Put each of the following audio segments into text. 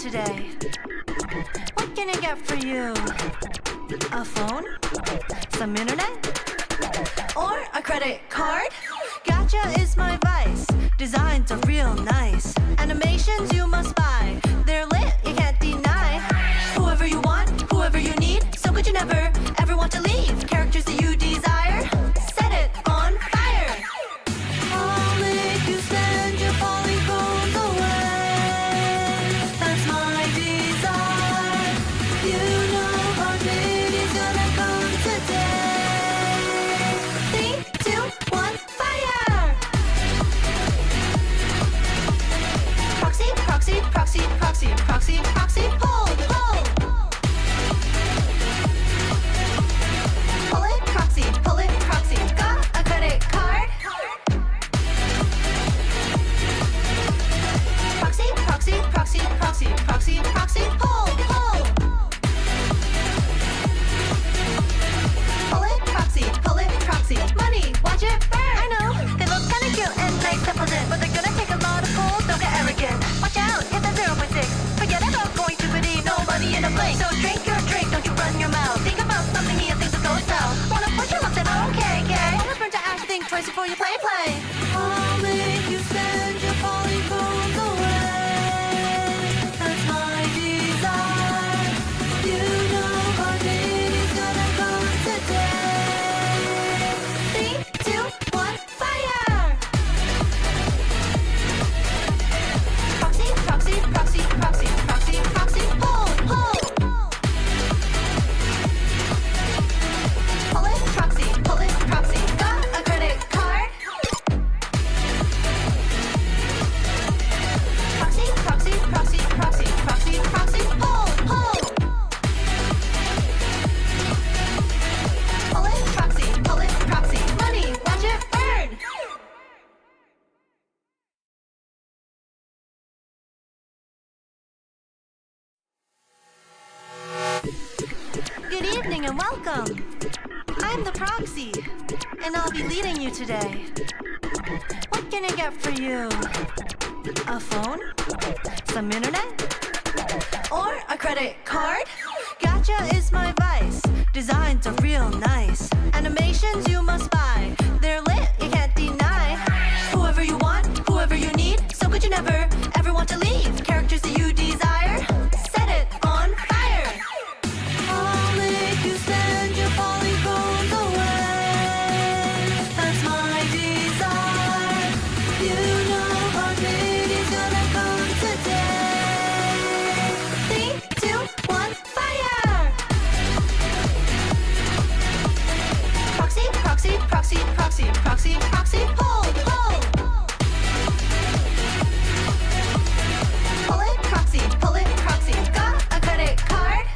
today. What can I get for you? A phone? Some internet? Or a credit card? Gotcha is my vice. Designs are real nice. Animations you must buy. They're lit, you can't deny. Whoever you want, whoever you need. So good you never, ever want to leave. Characters that you desire, set it on fire. I'll make you spend your polygons away. That's my desire. You know our baby's gonna come today. 3, 2, 1, fire! Proxy, proxy, proxy, proxy, proxy, proxy, pull, pull. Pull it, proxy, got a credit card? Proxy, proxy, proxy, proxy, proxy, proxy, pull, pull. Pull it, proxy, money, watch it burn. I know, they look kinda cute and nice simple dip, but they're gonna take a lot of pulls, don't get arrogant. Watch out, hit that 0.6. Forget about going to biddy, nobody in a blink. So drink your drink, don't you run your mouth. Think about something here, things will go south. Wanna push your luck, then okay, gay. Wanna burn to ash, think twice before you play. I'll make you spend your polygons away. That's my desire. You know our baby's gonna come today. 3, 2, 1, fire! Proxy, proxy, proxy, proxy, proxy, proxy, pull, pull. Pull it, proxy, got a credit card? Proxy, proxy, proxy, proxy, proxy, proxy, pull, pull. Pull it, proxy, money, watch it burn. Good evening and welcome. I'm the proxy, and I'll be leading you today. What can I get for you? A phone? Some internet? Or a credit card? Gotcha is my vice. Designs are real nice. Animations you must buy. They're lit, you can't deny. Whoever you want, whoever you need. So good you never, ever want to leave. Characters that you desire, set it on fire. I'll make you spend your polygons away. That's my desire. You know our baby's gonna come today. 3, 2, 1, fire! Proxy, proxy, proxy, proxy, proxy, proxy, pull, pull. Pull it, proxy, got a credit card?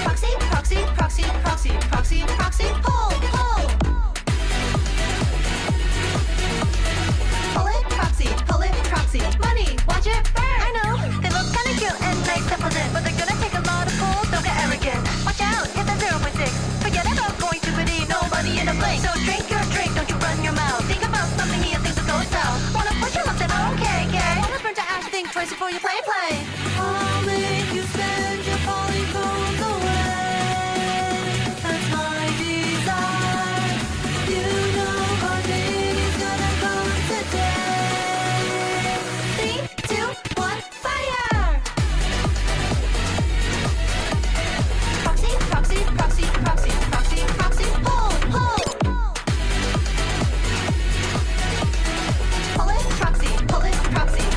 Proxy, proxy, proxy, proxy, proxy, proxy, pull, pull. Pull it, proxy, money, watch it burn. I know, they look kinda cute and nice simple dip, but they're gonna take a lot of pulls, don't get arrogant. Watch out, hit that 0.6. Forget about going to biddy, nobody in a blink. So drink your drink, don't you run your mouth. Think about something here, things will go south. Wanna push your luck, then okay, gay. Wanna burn to ash, think twice before you play. I'll make you spend your polygons away. That's my desire. You know our baby's gonna come today. 3, 2, 1, fire! Proxy, proxy, proxy, proxy, proxy, proxy, pull, pull. Pull it, proxy,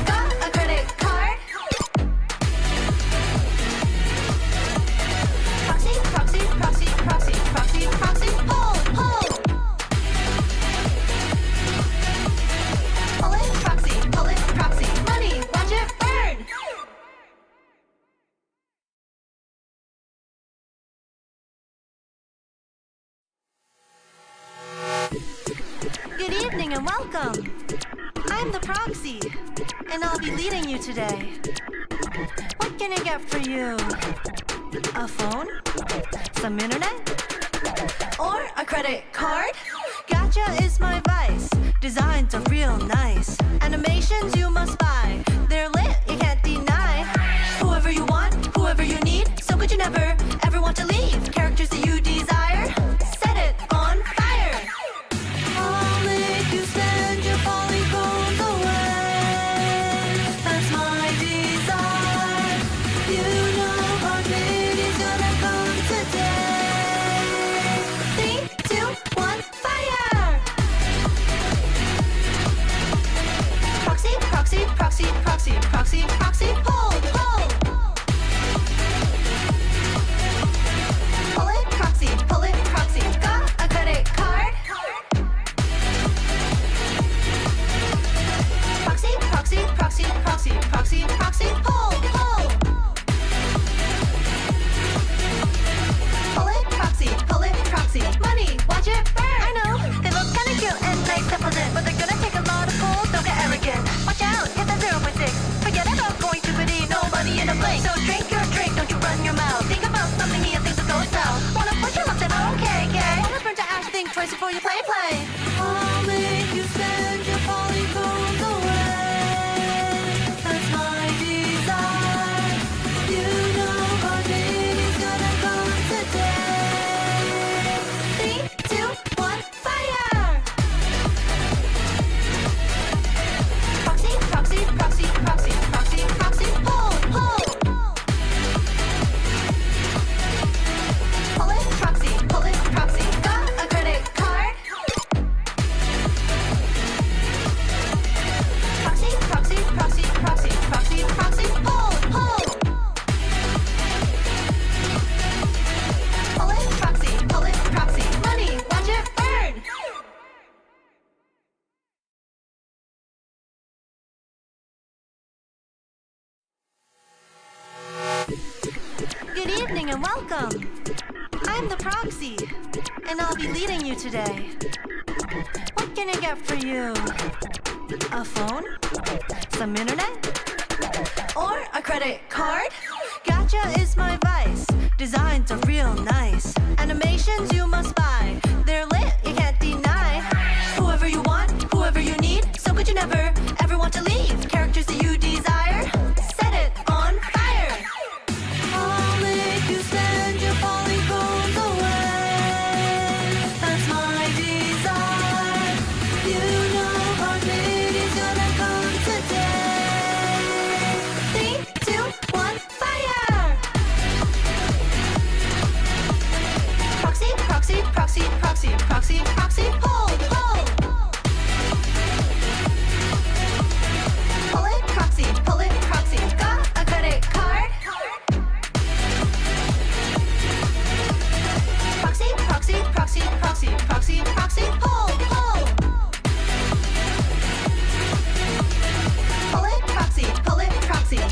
got a credit card? Proxy, proxy, proxy, proxy, proxy, proxy, pull, pull. Pull it, proxy, money, watch it burn. Good evening and welcome. I'm the proxy, and I'll be leading you today. What can I get for you? A phone? Some internet? Or a credit card? Gotcha is my vice. Designs are real nice. Animations you proxy, proxy, proxy, proxy, pull, pull. Pull it, proxy, got a credit card. Proxy, proxy, proxy, proxy, proxy, proxy, pull, pull. Pull it, proxy, money, watch it burn. I know, they look kinda cute and nice and pleasant, but they're gonna take a lot of pull, don't get arrogant. Watch out, hit that 0.6. Forget about going stupidity, no money in a blink. So drink your drink, don't you run your mouth. Think about something here, things will go south. Wanna push your luck, then okay, okay. Wanna burn to ash, think twice before you play. I'll make you spend your polygones away. That's my desire. You know our baby's gonna come today. 3, 2, 1, fire! Proxy, proxy, proxy, proxy, proxy, proxy, pull, pull. Pull it, proxy, got a credit card. Proxy, proxy, proxy, proxy, proxy, proxy, pull, pull. Pull it, proxy, money, watch it burn. Good evening and welcome. I'm the proxy, and I'll be leading you today. What can I get for you? A phone? Some internet? Or a credit card? Gotcha is my vice. Designs are real nice. Animations you must buy. They're lit, you can't deny. Whoever you want, whoever you need. So could you never, ever want to leave? Characters that you desire, set it on fire. I'll make you spend your polygons away. That's my desire. You know our baby's gonna come today. 3, 2, 1, fire! Proxy, proxy, proxy, proxy, proxy, proxy, pull, pull. Pull it, proxy, got a credit card. Proxy, proxy, proxy, proxy, proxy, proxy, pull, pull. Pull it, proxy,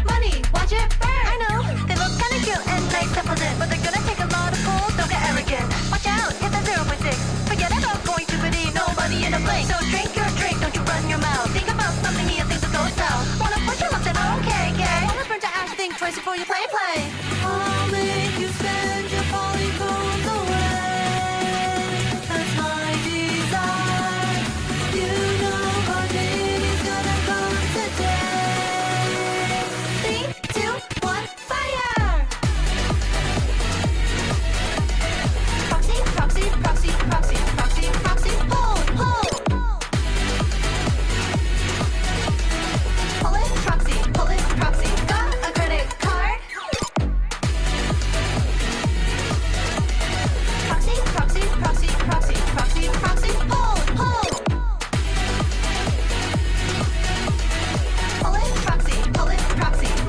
money, watch it burn. I know, they look kinda cute and nice and pleasant, but they're gonna take a lot of pull, don't get arrogant. Watch out, hit that 0.6. Forget about going stupidity, no money in a blink. So drink your drink, don't you run your mouth. Think about something here, things will go south. Wanna push your luck, then okay, okay. Wanna burn to ash, think twice before you play. I'll make you spend your polygons away. That's my desire. You know our baby's gonna come today. 3, 2, 1, fire! Proxy, proxy, proxy, proxy, proxy, proxy, pull, pull. Pull it, proxy, got a credit card. Proxy, proxy, proxy, proxy, proxy, proxy, pull, pull. Pull it, proxy,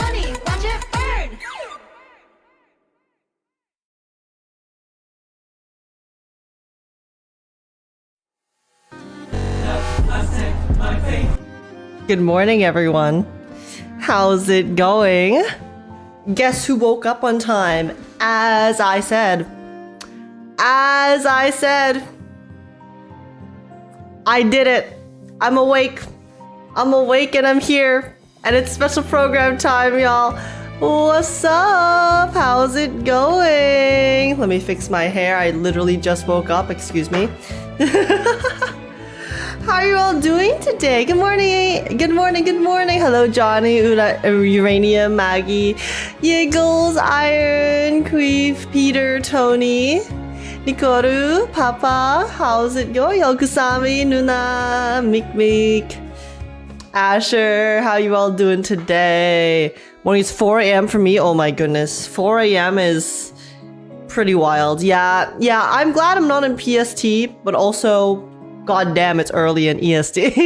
money, watch it burn. Good morning, everyone. How's it going? Guess who woke up on time? As I said. I did it. I'm awake. And I'm here. And it's special program time, y'all. What's up? How's it going? Let me fix my hair. I literally just woke up. Excuse me. How are you all doing today? Good morning. Hello, Johnny, Uranium, Maggie, Yiggles, Iron, Queef, Peter, Tony, Nikoru, Papa. How's it going? Yokusami, Nuna, Mick, Asher. How you all doing today? Morning, it's 4 a.m. for me. Oh my goodness. 4 a.m. is pretty wild. Yeah, I'm glad I'm not in PST, but also God damn, it's early in EST.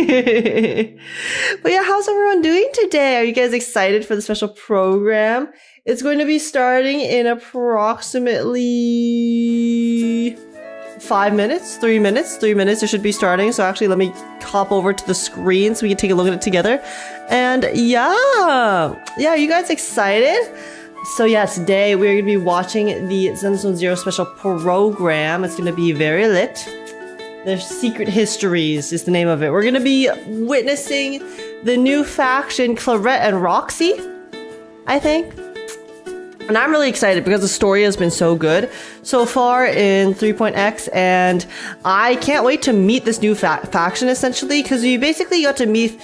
But yeah, how's everyone doing today? Are you guys excited for the special program? It's going to be starting in approximately 5 minutes, 3 minutes, 3 minutes. It should be starting. So actually, let me hop over to the screen so we can take a look at it together. And yeah, you guys excited? So yeah, today we're going to be watching the Zenless Zone Zero special program. It's going to be very lit. The Secret Histories is the name of it. We're going to be witnessing the new faction Claret and Roxy, I think. And I'm really excited because the story has been so good so far in 3.x, and I can't wait to meet this new faction essentially, because you basically got to meet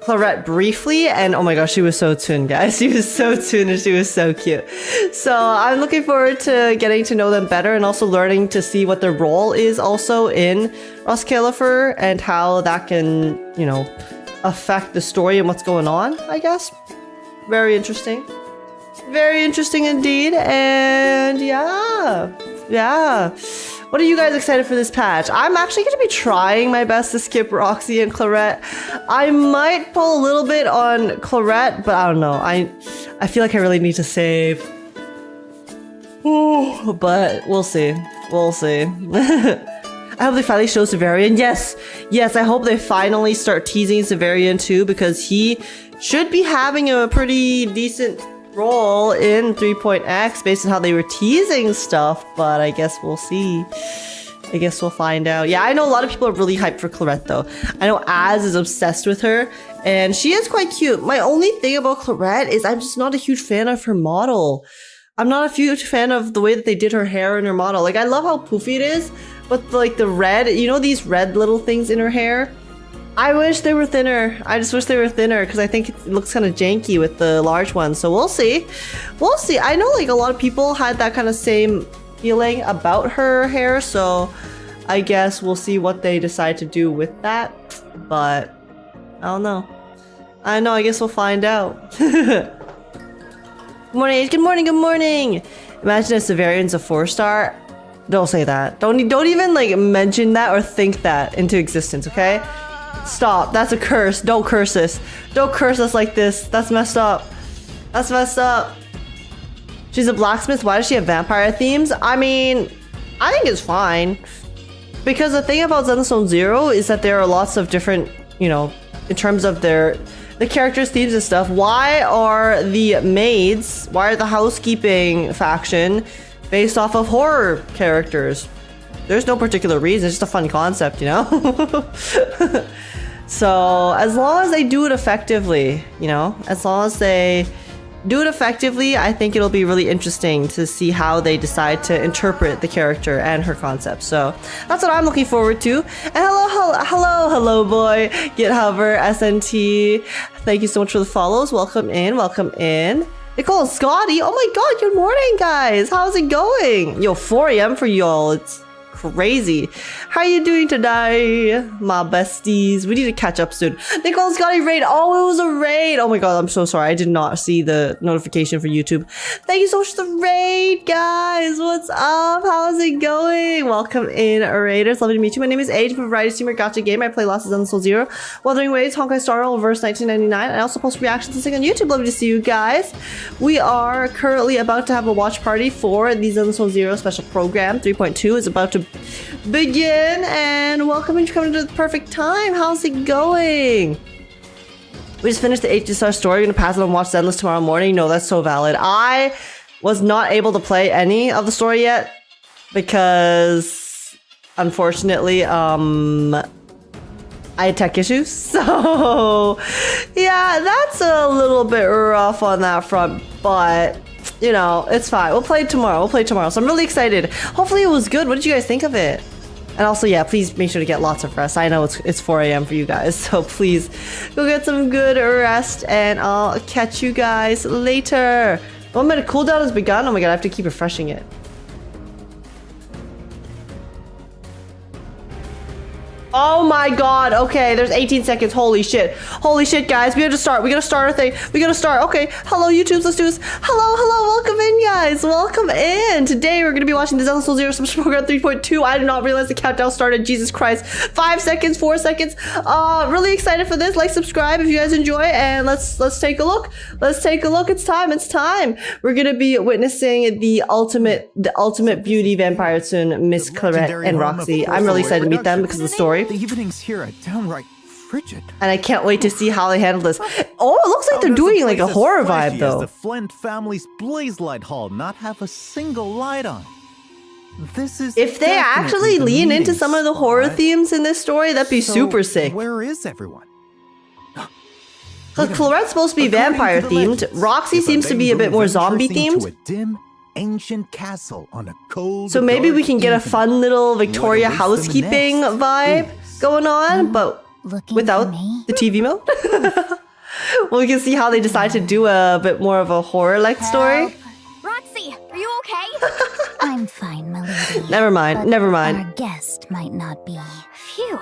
Claret briefly, and oh my gosh, she was so Tsun, guys. She was so Tsun and she was so cute. So I'm looking forward to getting to know them better and also learning to see what their role is also in Roscaelifer and how that can, you know, affect the story and what's going on, I guess. Very interesting. Very interesting indeed. And yeah. What are you guys excited for this patch? I'm actually going to be trying my best to skip Roxy and Claret. I might pull a little bit on Claret, but I don't know. I feel like I really need to save. Ooh, but we'll see. We'll see. I hope they finally show Severian. Yes, I hope they finally start teasing Severian too, because he should be having a pretty decent role in 3.x based on how they were teasing stuff, but I guess we'll see. I guess we'll find out. Yeah, I know a lot of people are really hyped for Claret though. I know Az is obsessed with her, and she is quite cute. My only thing about Claret is I'm just not a huge fan of her model. I'm not a huge fan of the way that they did her hair and her model. Like, I love how poofy it is, but like the red, you know, these red little things in her hair? I wish they were thinner. I just wish they were thinner because I think it looks kind of janky with the large ones. So we'll see. We'll see. I know like a lot of people had that kind of same feeling about her hair. So I guess we'll see what they decide to do with that. But I don't know. I know. I guess we'll find out. Good morning. Good morning. Good morning. Imagine if Severian's a 4-star. Don't say that. Don't even like mention that or think that into existence. Okay. Stop. That's a curse. Don't curse us. Don't curse us like this. That's messed up. That's messed up. She's a blacksmith. Why does she have vampire themes? I mean, I think it's fine. Because the thing about Zenless Zone Zero is that there are lots of different, you know, in terms of the characters' themes and stuff. Why are the maids, why are the housekeeping faction based off of horror characters? There's no particular reason. It's just a fun concept, you know? So as long as they do it effectively, you know, as long as they do it effectively, I think it'll be really interesting to see how they decide to interpret the character and her concept. So that's what I'm looking forward to. And hello, boy. Get Hover, SNT. Thank you so much for the follows. Welcome in. Nicole and Scotty. Oh my god, good morning, guys. How's it going? Yo, 4 a.m. for y'all. It's crazy. How you doing today, my besties? We need to catch up soon. Nicole Scotty raid. Oh, it was a raid. Oh my god, I'm so sorry. I did not see the notification for YouTube. Thank you so much for the raid, guys. What's up? How's it going? Welcome in, raiders. Lovely to meet you. My name is Age, a variety streamer, gacha game. I play lots of Zenless Zone Zero, Wuthering Waves, Honkai Star Rail, verse 1999. I also post reactions and sing on YouTube. Lovely to see you guys. We are currently about to have a watch party for the Zenless Zone Zero special program. 3.2 is about to begin, and welcome and coming to the perfect time. How's it going? We just finished the HDSR story. We're gonna pass it on watch Zenless tomorrow morning. No, that's so valid. I was not able to play any of the story yet because unfortunately I had tech issues. So yeah, that's a little bit rough on that front, but you know, it's fine. We'll play tomorrow. So I'm really excited. Hopefully it was good. What did you guys think of it? And also, yeah, please make sure to get lots of rest. I know it's 4 a.m. for you guys, so please go get some good rest, and I'll catch you guys later. 1 minute cooldown has begun. Oh my god, I have to keep refreshing it. Oh, Oh my god. Okay, there's 18 seconds. Holy shit. Holy shit, guys. We gotta start. We gotta start our thing. We gotta start. Okay. Hello, YouTubes. Let's do this. Hello. Welcome in, guys. Welcome in. Today, we're gonna be watching the Zenless Zone Zero Subscribe Program 3.2. I did not realize the countdown started. Jesus Christ. 5 seconds, 4 seconds. Really excited for this. Like, subscribe if you guys enjoy. And let's take a look. Let's take a look. It's time. We're gonna be witnessing the ultimate beauty vampire Tsun, Miss Claret and Roxy. I'm really excited to meet them because of the story. The evenings here are downright frigid. And I can't wait to see how they handle this. Oh, it looks like they're doing like a horror vibe though. The Flint family's blaze light hall not have a single light on. This is if they actually lean into some of the horror themes in this story, that'd be super sick. Where is everyone? Claret's supposed to be vampire themed. Roxy seems to be a bit more zombie themed. A dim, ancient castle on a cold, so maybe we can get a fun little Victoria housekeeping vibe going on, but without the TV mode. We can see how they decide to do a bit more of a horror-like story. Roxy, are you okay? I'm fine, milady. Never mind. Our guest might not be. Phew.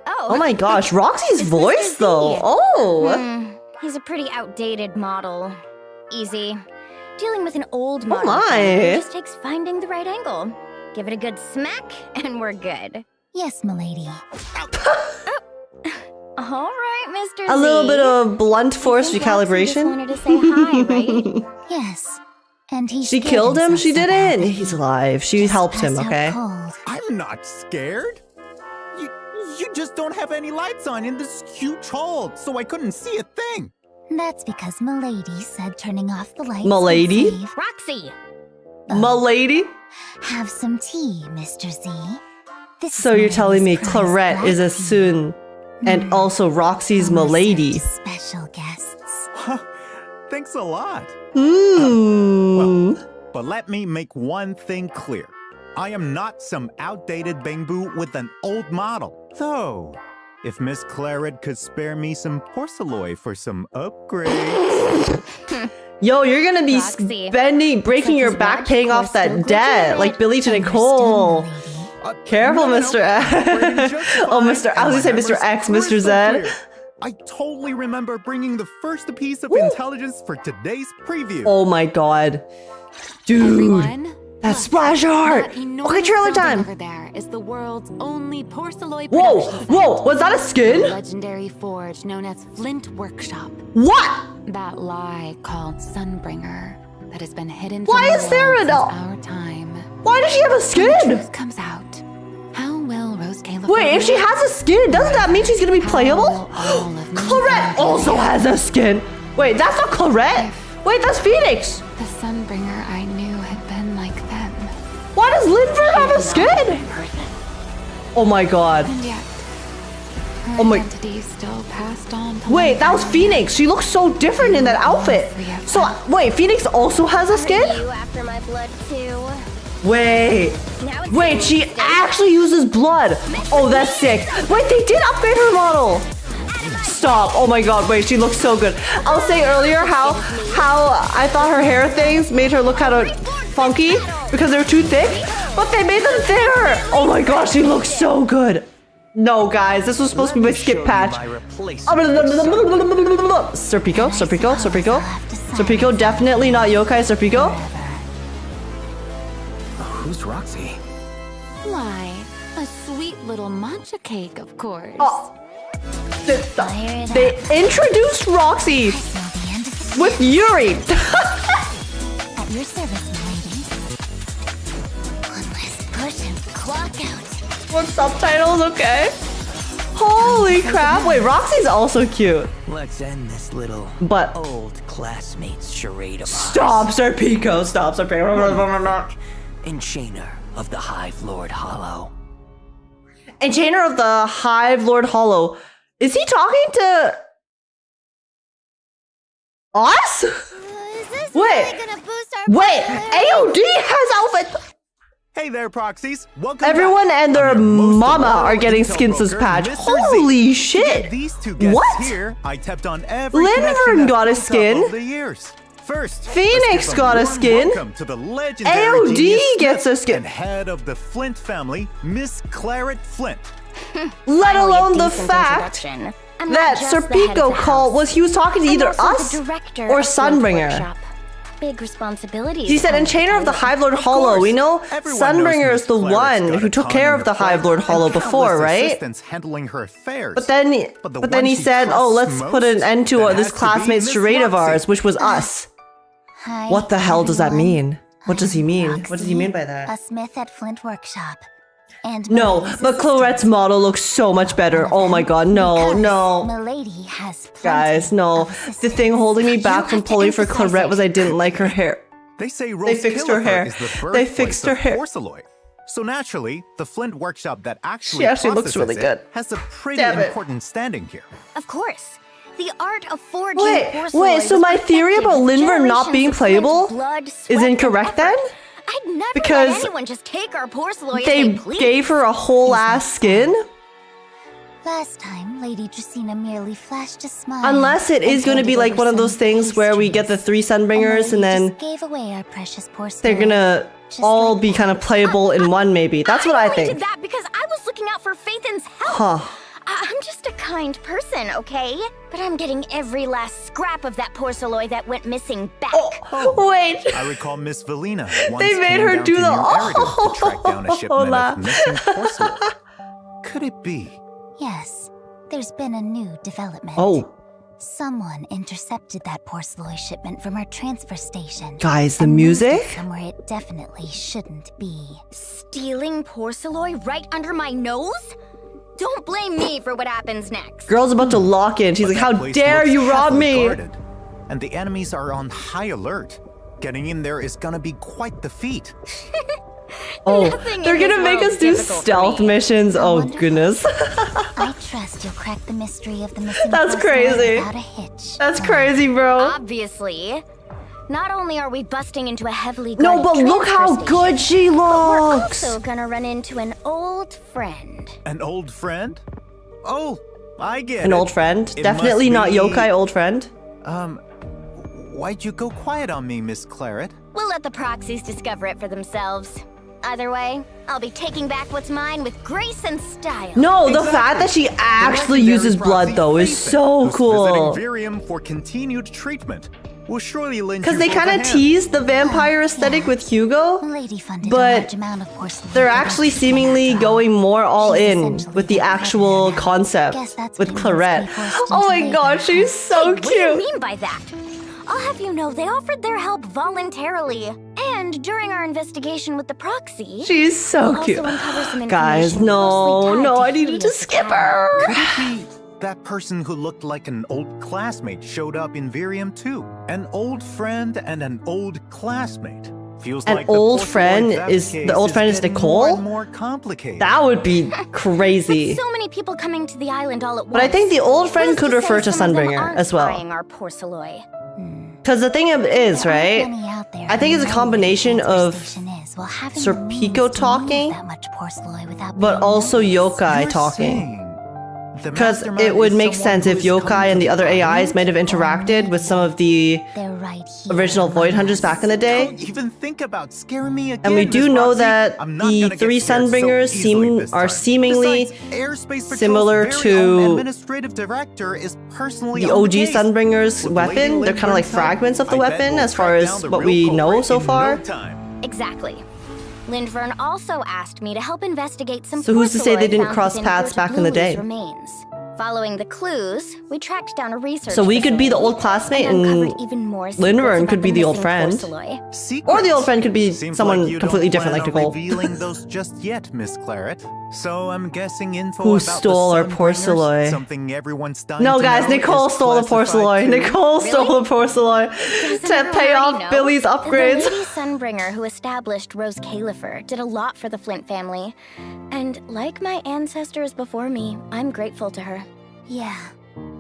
Oh my gosh, Roxy's voice though. Oh. He's a pretty outdated model. Easy. Dealing with an old model just takes finding the right angle. Give it a good smack, and we're good. Yes, milady. All right, Mr. A little bit of blunt force recalibration. Just wanted to say hi, right? Yes. And she killed him? She didn't. He's alive. She helped him, okay? I'm not scared. You just don't have any lights on in this huge hall, so I couldn't see a thing. That's because milady said turning off the lights. Milady? Roxy! Milady? Have some tea, Mr. Z. So you're telling me Claret is a Tsun and also Roxy's milady. Special guests. Thanks a lot. Well, but let me make one thing clear. I am not some outdated bamboo with an old model. So, if Miss Claret could spare me some porcelain for some upgrades. Yo, you're gonna be breaking your back paying off that debt, like Billy to Nicole. Careful, Mr. X. Oh, Mr. I was gonna say Mr. X, Mr. Z. I totally remember bringing the first piece of intelligence for today's preview. Oh my god. Dude. That's splash art! Okay, trailer time! Over there is the world's only porcelain. Whoa! Was that a skin? A legendary forge known as Flint Workshop. What? That lie called Sunbringer that has been hidden Why is there since our time. Why does she have a skin? When the truth comes out. How will Roscaelifer? Wait, if she has a skin, doesn't that mean she's gonna be playable? Claret also has a skin! Wait, that's not Claret! Wait, that's Phoenix! The Sunbringer I knew had been like them. Why does Linford have a skin? Oh my god. And yet, her identity still passed on to wait, that was Phoenix. She looks so different in that outfit. So, wait, Phoenix also has a skin? You after my blood too. Wait, she actually uses blood. Oh, that's sick. Wait, they did upgrade her model. Stop. Oh my god, wait, she looks so good. I was saying earlier how I thought her hair things made her look kind of funky because they were too thick, but they made them thinner. Oh my gosh, she looks so good. No, guys, this was supposed to be my skip patch. Serpico, definitely not yokai, Serpico. Who's Roxy? Why, a sweet little matcha cake, of course. Oh. They introduced Roxy with Yuri. At your service, milady. One last push and clock out. What subtitles? Okay. Holy crap! Wait, Roxy's also cute. Let's end this little old classmates charade of Stop, Serpico! Stop, Serpico! Enchainer of the Hive Lord Hollow. Enchainer of the Hive Lord Hollow. Is he talking to us? Wait, AOD has outfit. Hey there, proxies. Welcome Everyone back. and their I'm your most mama are loyal getting intel skins this broker, patch. Mr. Z. Holy To shit! get these two guests What? here, I tapped on every Linford connection got a that's built up skin. over the years. First, Phoenix got a skin. Welcome to the legendary AOD genius gets a skin. and head of the Flint family, Miss Claret Flint. Let Finally, a alone the decent fact introduction. I'm that not just Sir the head of Pico the called house. he was talking to I'm either also us the director or of Flint Sunbringer. Workshop. Big responsibilities. He said, come Enchainer of the with Hive Lord Hollow. course. We know Everyone Sunbringer knows is the Miss Claret's one got who a took ton care on of the her Hive plate Lord and Hollow countless before, right? assistants handling her affairs. But then one he she said, "Oh, let's trusts put an most, end to that this has to be classmate's Miss charade of Roxy. ours, which was us." Hi, What the hell does that everyone. mean? What does he mean? Roxy, What does he mean by that? A smith at Flint Workshop. And No, Milady's but assistant. Claret's model looks so much better. Oh my god, no, Because no. Milady has plenty Guys, no. of The assistants. thing holding me back You from have to pulling for emphasize Claret it. was I didn't like her hair. They say They fixed her Roscaelifer hair. is the They birthplace fixed her of hair. Porceloy. So naturally, the Flint workshop that actually She actually looks processes really it good. has a pretty Damn it. important standing here. Of course. The art of forging Wait, porcelain so was my theory perfected about with Linver not generations being of Flint playable blood, is sweat, and incorrect effort. then? I'd never Because let anyone just take our porcelain as They they please. gave her a whole ass skin? Last time, Lady Dracaena merely flashed a smile. Unless it is and going to be handed like over one of some those things where we get the pastries. 3 Sunbringers and Milady then just gave away our precious porcelain. they're gonna Just all like be kind of playable in one maybe. That's what I only think. did that because I was looking out for Phaethon's health. Huh. I'm just a kind person, okay? But I'm getting every last scrap of that porcelain that went missing back. Oh, wait. I recall Miss Valina once They made came her down do to the- New Eridan to track down a shipment Hola. of missing porcelain. Could it be? Yes, there's been a new development. Oh, Someone intercepted that porcelain shipment from our transfer station. guys, the and moved it music? somewhere it definitely shouldn't be. Stealing porcelain right under my nose? Don't blame me for what happens next. Girl's about to lock in. She's But like, that how place dare looks you rob heavily me? guarded, and the enemies are on high alert. Getting in there is gonna be quite the feat. Oh, Nothing they're in this gonna make world's us do difficult for stealth me. missions. Oh, wonderful. goodness. I trust you'll crack the mystery of the missing That's porcelain crazy. without a hitch. That's crazy, bro. Obviously. Not only are we busting into a heavily No, guarded but look how transfer good station, she but we're looks. also gonna run into an old friend. An old friend? Oh, I get An it. old friend? It Definitely not must be- yokai old friend. Why'd you go quiet on me, Miss Claret? We'll let the proxies discover it for themselves. Either way, I'll be taking back what's mine with grace and style. No, the Exactly. fact that she actually The uses legendary blood proxy though is Phaethon, so who's cool. Visiting Virium for continued treatment. Will surely lend Because you they both a kind of hand. teased the vampire aesthetic yeah. with Hugo, Lady funded but a large amount of porcelain. they're for that actually shipment seemingly after all. going more all She's in essentially with the been actual pregnant now. concept Guess that's with what it Claret. means to be forced Oh into my labor. god, she's so What do you cute. mean by that? I'll have you know they offered their help voluntarily. And during our investigation with the proxy, She's so we'll cute. also uncover some Guys, information no, closely tied no, to I needed to Helios' skip academy. her. Could it be that person who looked like an old classmate showed up in Virium too? An old friend and an old classmate. Feels An like the old porcelain friend theft is- case the old friend is getting Nicole? More and more complicated. That would be crazy. With so many people coming to the island all at once. But I think the old friend who's could to refer say to some of them Sunbringer aren't as well. buying our porcelain. Because the thing is, There aren't right? many out there I think who it's a know combination where the of transfer station is, while having Sir the means Pico to move talking, that much porcelain without but being also noticed. yokai You're talking. saying the Because mastermind it would is make someone sense who if is coming yokai and to the other AIs island? might have interacted with some of the They're right here original among Void Hunters us. back in the day. Don't even think about scaring me again. And we do Miss know Roxy. that I'm not the gonna get 3 scared so Sunbringers easily this are time. seemingly Besides, Airspace Patrol's similar very to own administrative director is personally the on OG case. Sunbringer's With weapon. Lady They're kind of like Lindbergh's help, fragments of the I bet weapon we'll as far track as down the what real we know culprit so in far. no time. Exactly. Lindvern also asked me to help investigate some So who's to say they porcelain didn't found cross within paths Gertrude back in the Lily's day? Remains. Following the clues, we tracked down a research So we could be the old facility classmate and and uncovered even more Lindvern secrets could about be the old missing friend. porcelain. Or the old friend could be Seems someone like you completely don't different like plan on Nicole. revealing those just yet, Miss Claret. So I'm guessing info Who about stole the our Sunbringers, porcelain? something everyone's dying No, to guys, know, Nicole is stole the classified porcelain. too? Nicole stole the porcelain Doesn't to everyone pay already off know? Billy's upgrades. The Lady Sunbringer who established Roscaelifer did a lot for the Flint family. And like my ancestors before me, I'm grateful to her. Yeah.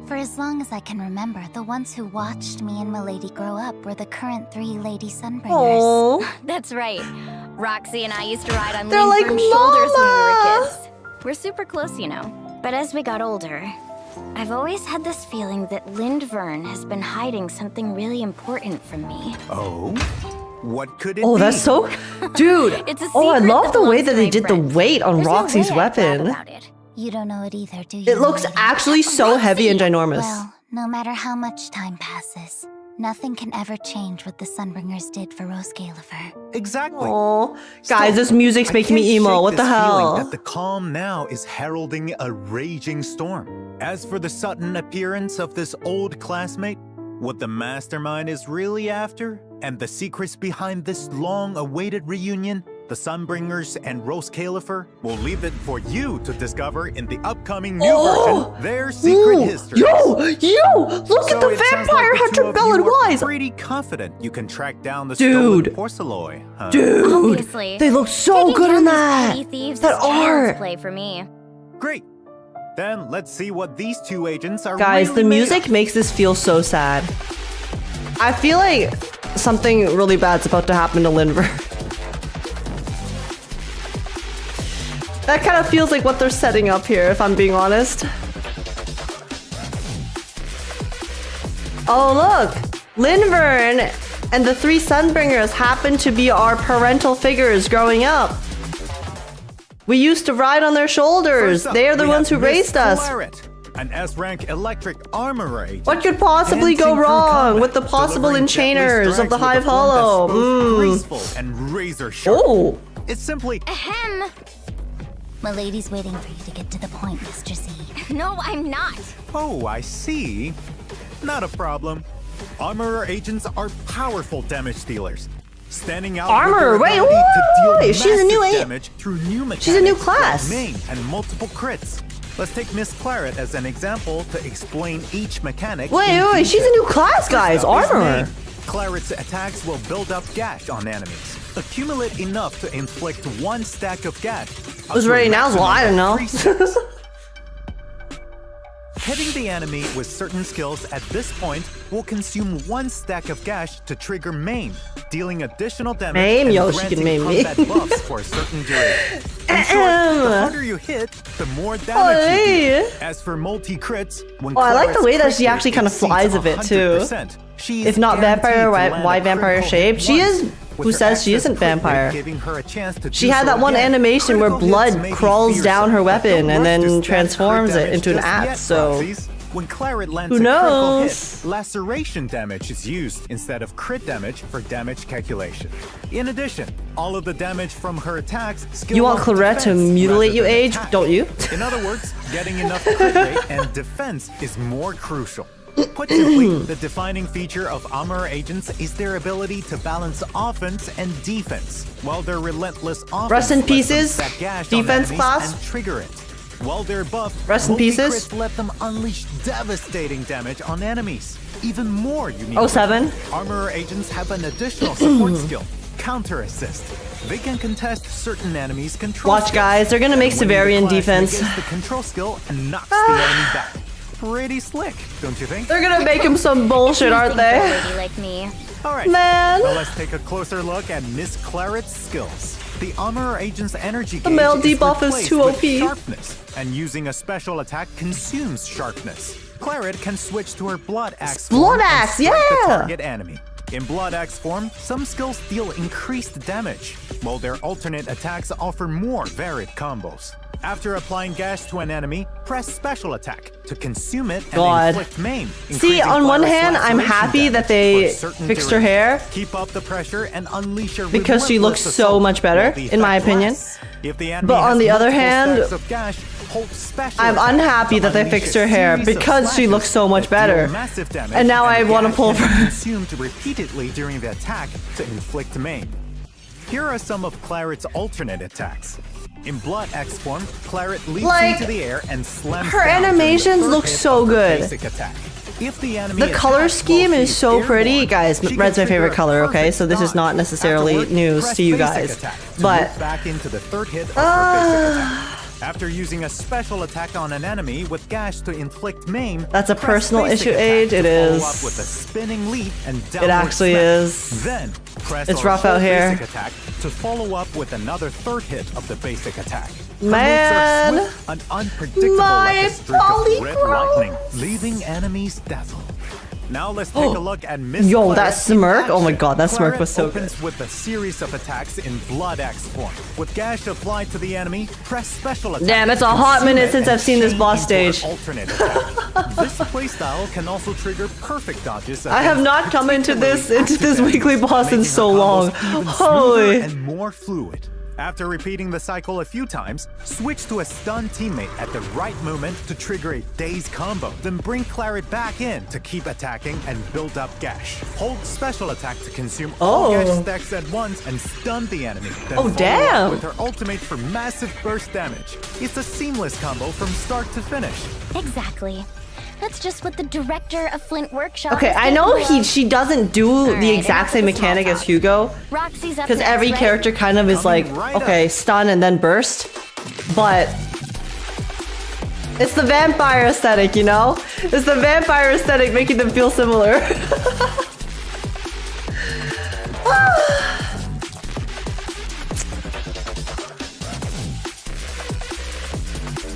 For as long as I can remember, the ones who watched me and Milady grow up were the current 3 Lady Sunbringers. Oh, That's right. Roxy and I used to ride on They're like, Lindvern's shoulders when we "Mama!" were kids. We're super close, you know. But as we got older, I've always had this feeling that Lindvern has been hiding something really important from me. Oh? What could it be? Oh, that's so... Dude! It's a Oh, I secret love that the way belongs that to they my did the friends. weight on There's no Roxy's way I'd brag weapon. about it. You don't know it either, do you? It looks milady? actually so heavy and ginormous. Well, no matter how much time passes, nothing can ever change what the Sunbringers did for Roscaelifer. Exactly. Oh, Still, guys, this music's I making me can't emo. shake What the this feeling hell? that the calm now is heralding a raging storm. As for the sudden appearance of this old classmate, what the mastermind is really after, and the secrets behind this long-awaited reunion, the Sunbringers and Roscaelifer, will leave it for you to discover in the upcoming new version, Their Secret Histories. Look at So the it sounds vampire like the hunter two of Bell you and are Wise. pretty confident you can track down the Dude. stolen porcelain, huh? Dude, Obviously. they look so Taking good down in these that. petty thieves That is child's art. play for me. Great. Then let's see what these two agents are Guys, really the made music of. makes this feel so sad. I feel like something really bad's about to happen to Lindver. That kind of feels like what they're setting up here, if I'm being honest. Oh, look! Lindvern and the three Sunbringers happen to be our parental figures growing up. We used to ride on their shoulders. First up, They are the we ones have who Miss raised us. Claret, an S-rank electric armorer agent. What could possibly Dancing go through wrong combat, with the possible delivering enchainers deadly of the strikes Hive with a form Hollow? that's both graceful and razor sharp. Oh! It's simply Ahem. Milady's waiting for you to get to the point, Mr. Z. No, I'm not. oh, I see. Not a problem. Armorer agents are powerful damage dealers, standing out Armorer, with their wait, ability to deal wait, she's a new massive a- damage through new mechanics she's a new like class. main and multiple crits. Let's take Miss Claret as an example to explain each mechanic. Wait, in wait, she's a detail. new class, guys. First up is Armorer. main. Claret's attacks will build up gash on enemies. Accumulate enough to inflict one stack of gash. Who's ready now? Well, I don't know. Hitting the enemy with certain skills at this point will consume one stack of gash to trigger maim, dealing additional damage Maim? and Yo, she can granting maim me. combat buffs for a certain duration. In short, the harder you hit, the more damage you Hey. do. As for multi-crits, when Oh, I like the Claret's way that crit she actually rate kind of exceeds flies a bit, too. 100%, she If is not vampire, guaranteed to why land a vampire critical shape? hit She once, is- with who her says she excess isn't crit rate vampire? giving her a chance to She do had so that one again. animation where Critical blood hits may be crawls fearsome, down her but weapon don't and rush then to stack transforms crit it into an damage just axe, yet, so... proxies. When Claret lands Who a critical knows? hit, laceration damage is used instead of crit damage for damage calculation. In addition, all of the damage from her attacks scale You want up Claret to defense mutilate rather you, than Age? attack. Don't you? In other words, getting enough crit rate and defense is more crucial. Put simply, the defining feature of armor agents is their ability to balance offense and defense, while their relentless offense Rest in lets them pieces, stack gash on defense enemies class. and trigger it. While they're buffed, Rest in pieces. multi-crits let them unleash devastating damage on enemies. Even more unique. Oh, 7. Armorer agents have an additional support skill, Counter Assist. They can contest certain enemies' control Watch, skills. guys, they're gonna make And when Severian the class defense. negates the control skill and knocks the enemy back. Pretty slick, don't you think? They're gonna make him some bullshit, aren't Nothing for a they? lady like me. All right. Man. Now let's take a closer look at Miss Claret's skills. The Armorer Agent's energy The gauge male is debuff is replaced too with OP. sharpness, and using a special attack consumes sharpness. Claret can switch to her Blood Axe form Blood and Axe, strike the yeah! target enemy. In Blood Axe form, some skills deal increased damage, while their alternate attacks offer more varied combos. After applying gash to an enemy, press special attack to consume it and God. inflict maim. See, increasing on one Claret's hand, I'm laceration happy damage that they for a certain fixed her duration. hair. Keep up the pressure and unleash a Because she looks relentless so assault much better, while the in my effect opinion. lasts. If the enemy But on has the other multiple hand, stacks of gash, hold special I'm attacks unhappy to that they unleash fixed a her hair series of because she slashes looks so much that deal better. massive damage, And now I the wanna gash pull can be for- consumed repeatedly during the attack to inflict maim. Here are some of Claret's alternate attacks. In Blood Axe form, Claret leaps Like, into the air and slams her down during the animations third look hit so of her good. basic attack. If the enemy The color attacks scheme while is she's so pretty. airborne, Guys, she can red's my trigger favorite a color, okay? perfect So this is not dodge. necessarily Afterward, news press to you basic guys. attack to But move back into the third hit of her basic attack. After using a special attack on an enemy with gash to inflict maim, That's a press personal basic issue, attack Age. to It follow is. up with a spinning leap and downward actually smack. is. Then press It's our rough out full here. basic attack to follow up with another third hit of the basic attack. Man. Her moves are swift and unpredictable like a streak of red lightning, leaving enemies dazzled. Now let's take a look at Miss Yo, Claret that in smirk! action. Oh my god, that smirk Claret was so good. opens with a series of attacks in Blood Axe form. With gash applied to the enemy, press special attack. Damn, it's a hot consume minute it, since and I've seen this chain boss into her stage. alternate attack. This playstyle can also trigger perfect dodges. I have not come into this particularly weekly boss in making so her long. combos even Holy. smoother and more fluid. After repeating the cycle a few times, switch to a stun teammate at the right moment to trigger a dazed combo. Then bring Claret back in to keep attacking and build up gash. Hold special attack to consume all gash stacks at once and stun the enemy. Then follow up damn. with her ultimate for massive burst damage. It's a seamless combo from start to finish. Exactly. That's just what the director of Flint Workshop. Okay, is I know capable of. she doesn't do Alright, the exact same enough of the mechanic small as talk. Hugo. Roxy's up Because next, every right? character kind of is like, Coming right okay, up. stun and then burst. But it's the vampire aesthetic, you know? It's the vampire aesthetic making them feel similar.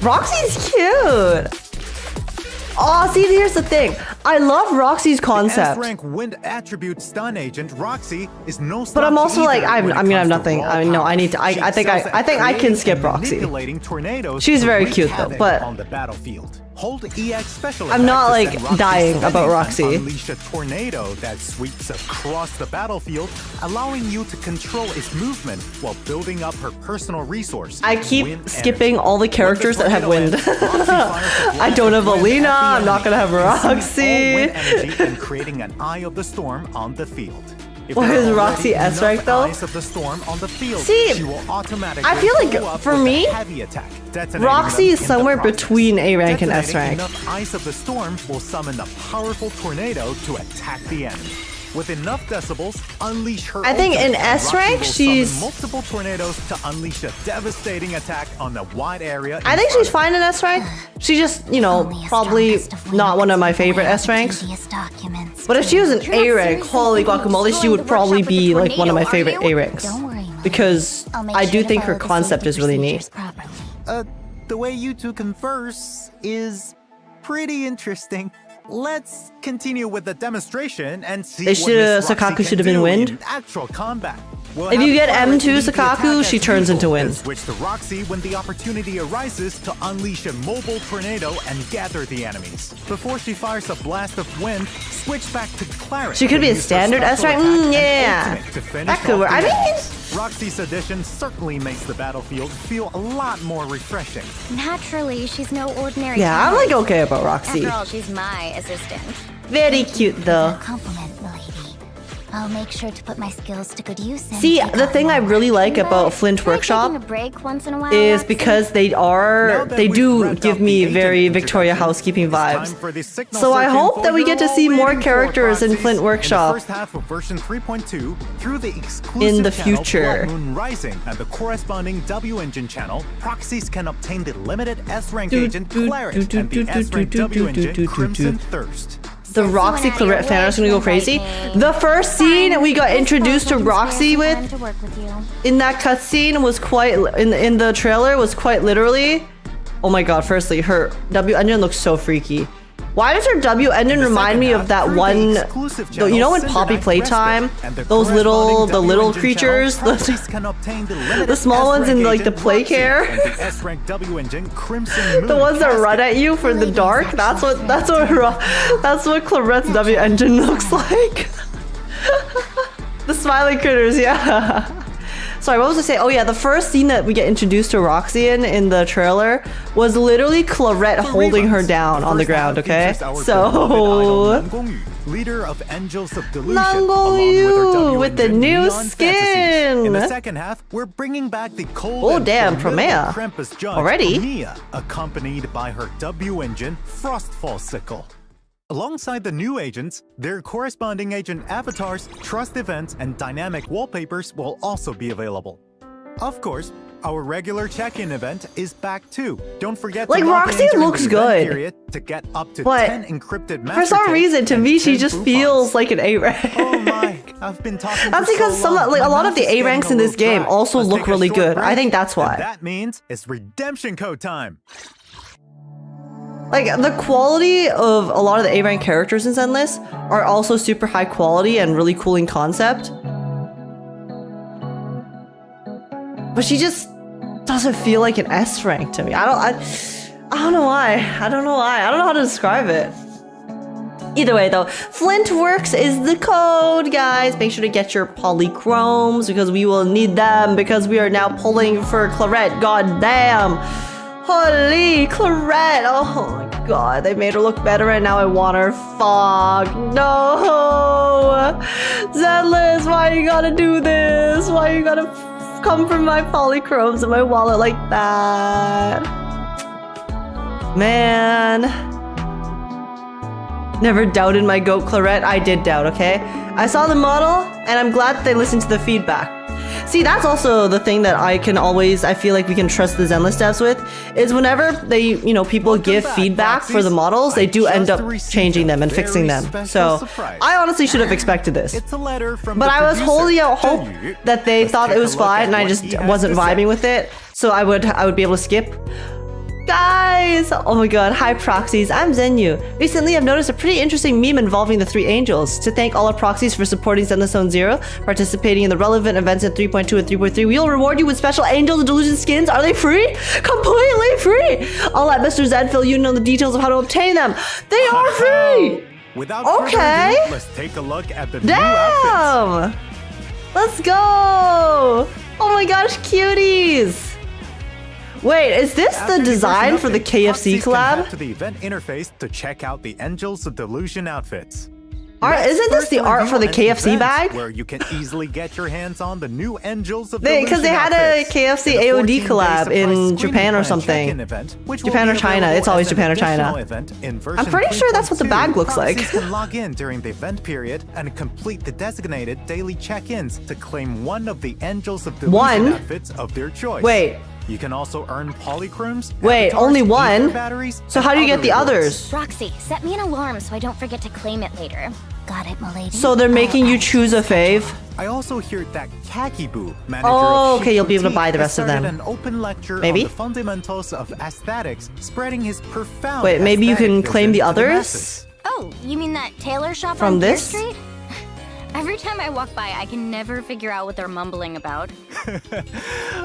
Roxy's cute. Oh, see, here's the thing. I love Roxy's concept. S-rank wind attribute stun agent Roxy is no But I'm slouch also like, either when it I mean, I have comes to nothing. raw I mean, no, I power. need to. She I think excels at I can creating skip and Roxy. manipulating tornadoes She's to very wreak cute, though, havoc but- on the battlefield. Hold EX special I'm not, attack to like, send Roxy dying spinning about and Roxy. Unleash a tornado that sweeps across the battlefield, allowing you to control its movement while building up her personal resource. I keep wind skipping energy. all the When characters that have tornado wind. ends, Roxy fires a I don't have blast of wind Alina, at the I'm not enemy, gonna have consuming all Roxy. wind energy and creating an eye of the storm on the field. If Why there is are Roxy already S rank, enough though? eyes of the storm on the field, See, she will automatically I feel like, follow up for with a me, heavy attack, detonating Roxy them is in the somewhere process. between A rank and S Detonating rank. enough eyes of the storm will summon a powerful tornado to attack the enemy. With enough decibels, unleash her I think ultimate, in and S Roxy rank, will summon she's- multiple tornadoes to unleash a devastating attack on a wide area. I think she's fine in S rank. She's just, you know, Only a probably strongest of not one of my women favorite aware S of ranks. dubious documents. But if she was an You're not A rank, seriously holy thinking of guacamole, she destroying would the probably workshop with be the like one of my tornado, favorite are you? A ranks. Don't worry, Mom. Because I'll make I sure do to think her follow the concept safety is really neat. procedures properly. The way you two converse is pretty interesting. Let's continue with the demonstration and see They what shoulda- Miss Roxy Sakaku can should have been do wind. in actual combat. We'll If have you get Claret M2 lead the Sakaku, attack she as turns usual, into wind. then switch to Roxy when the opportunity arises to unleash a mobile tornado and gather the enemies. Before she fires a blast of wind, switch back to Claret. She could be a and use her standard special S rank? attack and Yeah. ultimate to finish That could off work. the I mean, enemies. Roxy's addition certainly makes the battlefield feel a lot more refreshing. Naturally, she's no ordinary. yeah, I'm talent. like okay about Roxy. After all, she's my assistant. Very cute though. Compliment, milady. I'll make sure to put my skills to good use. and See, take the on thing I more. really like about But Flint try Workshop taking a break once in a while, is Roxy. because they Now that we've do wrapped give up me the very agent Victoria introduction, housekeeping it's time vibes. for the signal So I search hope info that we you're get to all see more waiting for, characters in Proxies. Flint Workshop. In the first half of version 3.2, through the exclusive In the channel future. Blood Moon Rising and the corresponding W Engine channel, proxies can obtain the limited S-rank Do, agent do, Claret do, do, and do, the do, S-rank do, W do, do, Engine do, Crimson do. Thirst. The Since Roxy you went out of Claret your fan is gonna way go to crazy. invite me, The first scene we got This introduced to time I can Roxy spare some with time to work with you. in that cutscene was quite in the trailer was quite literally. Oh my god! Firstly, her W engine looks so freaky. Why does her W engine In the remind second me half, of that through the one? exclusive You know in channel, Poppy Cinderknight Playtime, Respite and the those little corresponding the little W Engine channel, creatures, proxies can obtain the limited the small ones in S-rank like the agent play Roxy care. and the S-rank W Engine Crimson The Moon ones that casket. run at you for the dark. That's what Claret's W engine looks like. The smiling critters, yeah. Sorry, what was I saying? Oh yeah, the first scene that we get introduced to Roxy in the trailer was literally Claret holding her down on the ground, okay? So leader of Angels of Delusion, Nan along Gongyu with, with the new Neon Fantasies. In the skin. second half, we're bringing back the cold Oh, and damn, formidable Promea. Krampus judge, Already? Promea, accompanied by her W engine, Frostfall Sickle. Alongside the new agents, their corresponding agent avatars, trust events, and dynamic wallpapers will also be available. Of course, Our regular check-in event is back too. Don't forget Like, to log Roxy in during looks the event good. period to get up to But 10 encrypted master For some tapes reason, to and me, she 10 just boot feels bombs. like an A rank. Oh my, I've been talking That's for because so some, long, like, my a lot of mouth the is A getting ranks a in this little game dry. also Let's look take a really short good. break, I think that's why. and that means it's redemption code time. Like, the quality of a lot of the A rank characters in Zenless are also super high quality and really cool in concept. But she just doesn't feel like an S rank to me. I don't know why. I don't know how to describe it. Either way though, Flintworks is the code, guys. Make sure to get your polychromes because we will need them because we are now pulling for Claret. God damn. Holy Claret. Oh my god, they made her look better and now I want her. Fuck. No. Zenless, why you gotta do this? Why you gotta come from my polychromes in my wallet like that? Man. Never doubted my goat Claret. I did doubt, okay? I saw the model and I'm glad that they listened to the feedback. See, that's also the thing that I feel like we can trust the Zenless devs with, is whenever they, people give feedback for the models, they do end up changing them and fixing them. So, I honestly should have expected this. It's a letter from But the I was producer holding out to hope you. that they Let's thought take it a was look fine at and I what just he has wasn't to say. vibing with it. So I would be able to skip. Guys! Oh my god, hi proxies, I'm Zenu. Recently I've noticed a pretty interesting meme involving the three angels. To thank all our proxies for supporting Zenless Zone Zero, participating in the relevant events in 3.2 and 3.3, we will reward you with special angels and delusion skins. Are they free? Completely free! I'll let Mr. Zed fill you in on the details of how to obtain them. They are free! Without Okay. further ado, let's take a look at the new outfits. Damn! Let's go! Oh my gosh, cuties! Wait, is this After the the design version for the update, KFC proxies can head collab? to the event interface to check out the Angels of Delusion outfits. Isn't this the art for the KFC bag? Where you can easily get your hands on the new Angels of Because Delusion they had a outfits. KFC In a AOD 14-day collab surprise in screening Japan or plan something. check-in event, which will Japan be or China. available It's always as an Japan or China. additional event in version I'm pretty sure that's what the 3.2. bag looks like. Proxies can log in during the event period and complete the designated daily check-ins to claim one of the Angels of Delusion One? outfits of their choice. Wait. You can also earn polychromes. Wait, avatars, only ether one? batteries, So and how do you get other the rewards. others? Roxy, set me an alarm so I don't forget to claim it later. Got it, milady. So they're making you choose a fave? I also hear that Kakiboo, manager Oh, of okay, Chic you'll be able to Boutique, buy the has rest of started them. an open lecture Maybe? on the fundamentals of aesthetics, spreading his profound Wait, maybe you can aesthetic claim the vision to others? masses. Oh, you mean that tailor shop From on Deer this? Street? Every time I walk by, I can never figure out what they're mumbling about.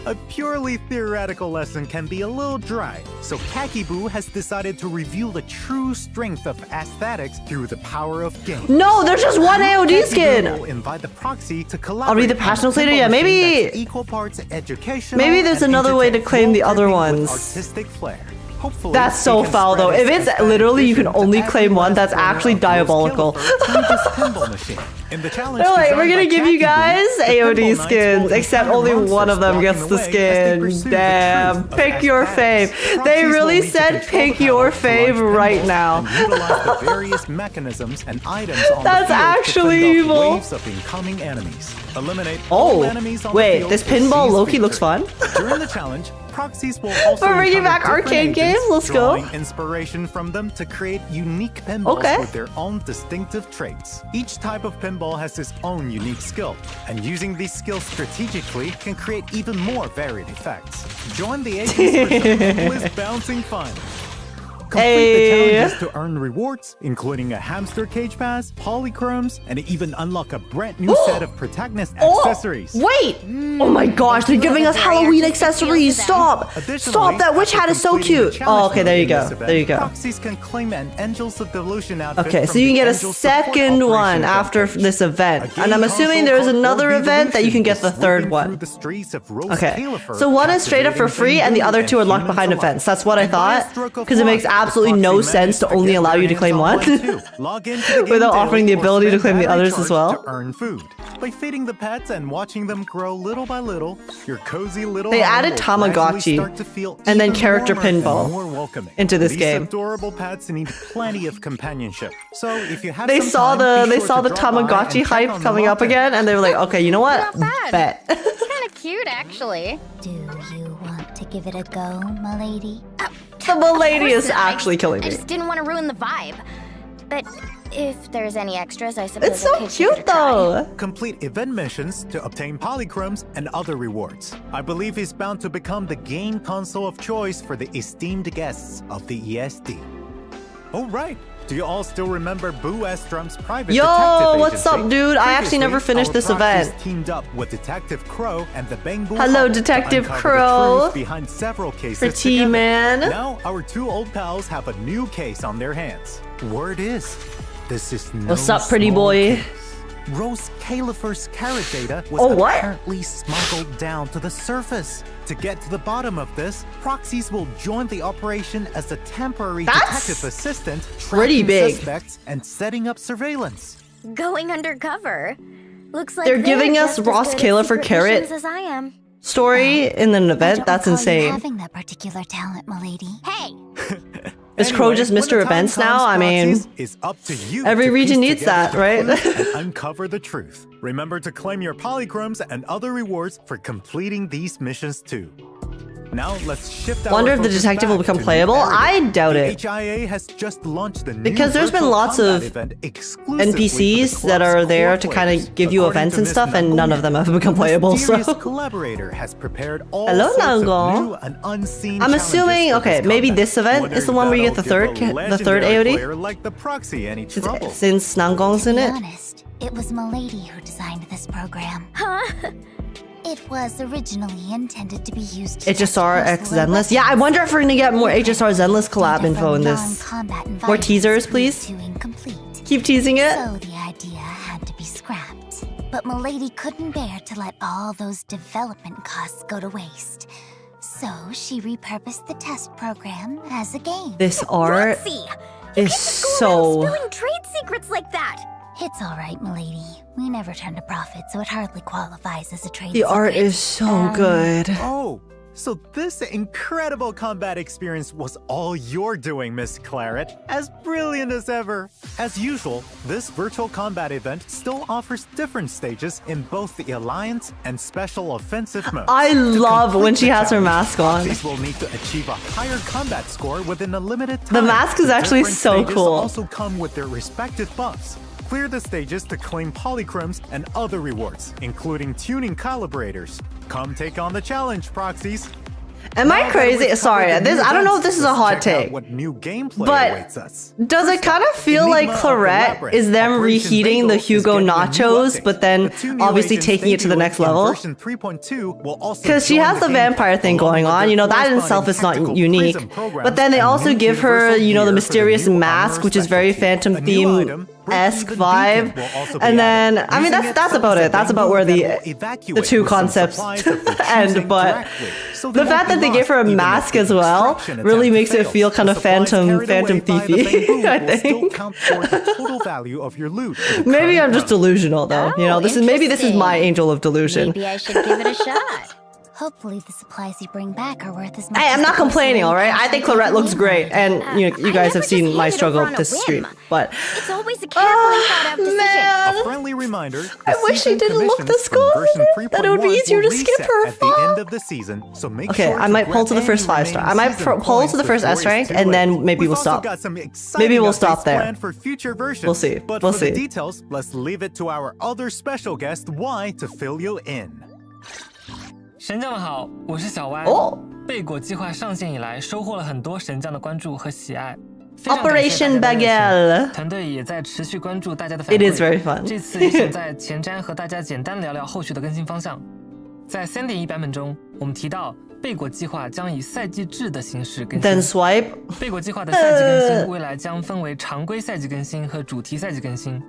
A purely theoretical lesson can be a little dry, so Kakiboo has decided to reveal the true strength of aesthetics through the power of game. No, there's just one AOD Kakiboo skin! will invite the proxy to collaborate. I'll read the on a patch notes later, pinball yeah, machine maybe- that's equal parts educational Maybe there's and another way to claim the other entertaining with ones. artistic flair. Hopefully, That's he so can foul, spread though. his If it's aesthetic literally you can vision to only every claim one, last that's corner actually of diabolical. Roscaelifer through this pinball machine. In the challenge They're like, designed we're gonna by give you Kakiboo, guys the AOD pinball knights skins, will except encounter only one of them monsters gets the walking away as they skin. pursue the Damn, truth of pick your aesthetics. fave. They Proxies will really need to said control pick the your power of large fave right pinballs now. and utilize the various mechanisms and items on That's the field actually to fend off evil. waves of incoming enemies. Eliminate all Oh, enemies on the wait, field this to pinball seize Loki looks victory. fun. During the challenge, proxies will also We're bringing encounter back arcade different agents, games, let's go. drawing inspiration from them to create unique pinballs Okay. with their own distinctive traits. Each type of pinball has its own unique skill, and using these skills strategically can create even more varied effects. Join the agents for some endless bouncing fun. Complete the Hey. challenges to earn rewards, including a hamster cage pass, polychromes, and even unlock a brand new set of protagonist accessories. Wait! Oh my gosh, they're giving us Halloween accessories. Stop! Additionally, Stop! That witch after hat is so completing the cute. challenge Oh, okay, there mode you in go. this event, There you go. Proxies can claim an Angels of Delusion outfit Okay, so from you can the get a Angels Support second one Operations after webpage. this event. A And I'm game assuming console there's called another World event that you can get Evolution the is third sweeping one. through the streets of Okay, Roscaelifer, so one is straight up for free and the other two are locked behind events. That's what I thought, because it makes absolutely no sense to only allow you to claim one without offering the ability to claim the others as well. To earn food. By feeding the pets and watching them grow little by little, your cozy little They home added will gradually Tamagotchi start to feel and then even character warmer and pinball more welcoming. into this These game. adorable pets need plenty of companionship. So if you have They some saw time, the be sure to drop by and Tamagotchi check hype on them coming up often. again, and they were like, okay, you know what? Not bad. Bet. Kinda cute, actually. Do you want to give it a go, milady? The milady is actually killing I me. just didn't want to ruin the vibe. But if there's any extras, I suppose It's so I could give it a cute try. though. Complete event missions to obtain polychromes and other rewards. I believe he's bound to become the game console of choice for the esteemed guests of the ESD. Oh, right. Do you all still remember Boo Estrom's private Yo, detective what's agency? up, dude? I actually never Previously, finished our this proxies event. teamed up with Detective Crow and the Bangbu Hello, Hub to Detective uncover Crow. the truth behind several cases Pretty together. man. Now our two old pals have a new case on their hands. Word is, this is no What's up, pretty small boy? case. Roscaelifer's Claret data was Oh, what? apparently smuggled down to the surface. To get to the bottom of this, proxies will join the operation as a temporary That's detective assistant, pretty tracking big. suspects and setting up surveillance. Going undercover. Looks like They're giving us just as good at Roscaelifer secret Claret missions as I am. story in an I event. don't That's recall you insane. having that particular talent, milady. Hey, Is Crow just when Mr. the time Events comes, now? I mean, proxies, it's up to you every to region piece needs together that, the right? clues and uncover the truth. Remember to claim your polychromes and other rewards for completing these missions too. Now let's shift our Wonder if the focus detective will back become to playable? New I Aragon. doubt The it. HIA has just launched the new Because there's been virtual lots combat of event exclusively for the NPCs that club's are there core to kind players. of give you According events to and Miss stuff, and none of them have become the playable. So, mysterious collaborator has prepared all Hello, sorts of Nangon. new and unseen I'm challenges assuming, for okay, this maybe combat. this event Wonder is the if one where you get that'll the give third a third legendary AOD? player like the proxy any trouble. Since Nangong's To in be it. honest, it was milady who designed this program. huh? It was originally intended to be used to HSR test X personal Zenless. Yeah, I weapons. wonder if we're gonna get more HSR Zenless collab Data info from in this. non-combat More environments teasers, proved please. too incomplete. Keep teasing it. So the idea had to be scrapped. But milady couldn't bear to let all those development costs go to waste. So she repurposed the test program as a game. This art Roxy, is so. spilling trade secrets like that. It's all right, milady. We never turned a profit, so it hardly qualifies as a trade The art secret. is so good. Oh, so this incredible combat experience was all you're doing, Miss Claret. As brilliant as ever. As usual, this virtual combat event still offers different stages in both the Alliance and Special Offensive modes. I To love complete when she the has her challenge, mask on. proxies will need to achieve a higher combat score within a limited time. The mask is actually different so stages cool. also come with their respective buffs. Clear the stages to claim polychromes and other rewards, including tuning calibrators. Come take on the challenge, proxies. Am Now I that crazy? we've Sorry, covered the this new I don't know if events, this is a let's hot check out take. what new gameplay But awaits us. does it kind of feel like Enigma of the Claret Labyrinth. is them Operation reheating the Bagel is Hugo getting a new nachos, update. but then The two new obviously agents taking it to the debuting next in level? version 3.2 will also Because she join has the game, vampire thing along going with on, their you know, that in itself corresponding is not tactical unique. prism programs But then they and also new give her, universal you know, the gear for the mysterious new mask, armor which is very specialty. Phantom A new item, Theme-esque Breaking the vibe. Beacon, will also be And then, added. I mean, Using it that's summons about a it. That's Bangbu about where that the will the evacuate two with some concepts supplies of their end. choosing But directly. So they the won't fact be that they lost give her a even if mask the as well extraction really attempt makes it fails. feel kind The of supplies Phantom carried away by the thiefy, Bangbu I will still think. count toward the total value of your loot in the Maybe current I'm just round. delusional though. You know, Oh, this is maybe this is my interesting. angel of delusion. Maybe I should give it a shot. Hopefully the supplies you bring back are worth as much Hey, as I'm the not complaining, grocery all right? I cash think I gave Claret looks you. great, and you I guys have never seen just my handed struggle over on a this whim. stream. But It's always a carefully thought out decision. man, A friendly reminder, the I wish she season didn't look commissions this from good. version That it would be 3.1 easier will to skip reset her at the fault. end of the season, so make okay, sure I might pull grab to the first any 5-star. I remaining might season pull to the points first S before rank, it's too and then late. maybe We've we'll also stop. got some exciting Maybe we'll updates stop there. planned for future versions. We'll see. But We'll for the see. details, let's leave it to our other special guest Y to fill you in. 神将们好，我是小歪。哦贝果计划上线以来，收获了很多神将的关注和喜爱。非常感谢 Operation 大家的热情 Bagel 团队也在持续关注大家的反 It 馈。 is very fun. 这次也想在前瞻和大家简单聊聊后续的更新方向。在 3.1 版本中，我们提到贝果计划将以赛季制的形式更 Then 新。 swipe. 贝果计划的赛季更新未来将分为常规赛季更新和主题赛季更新。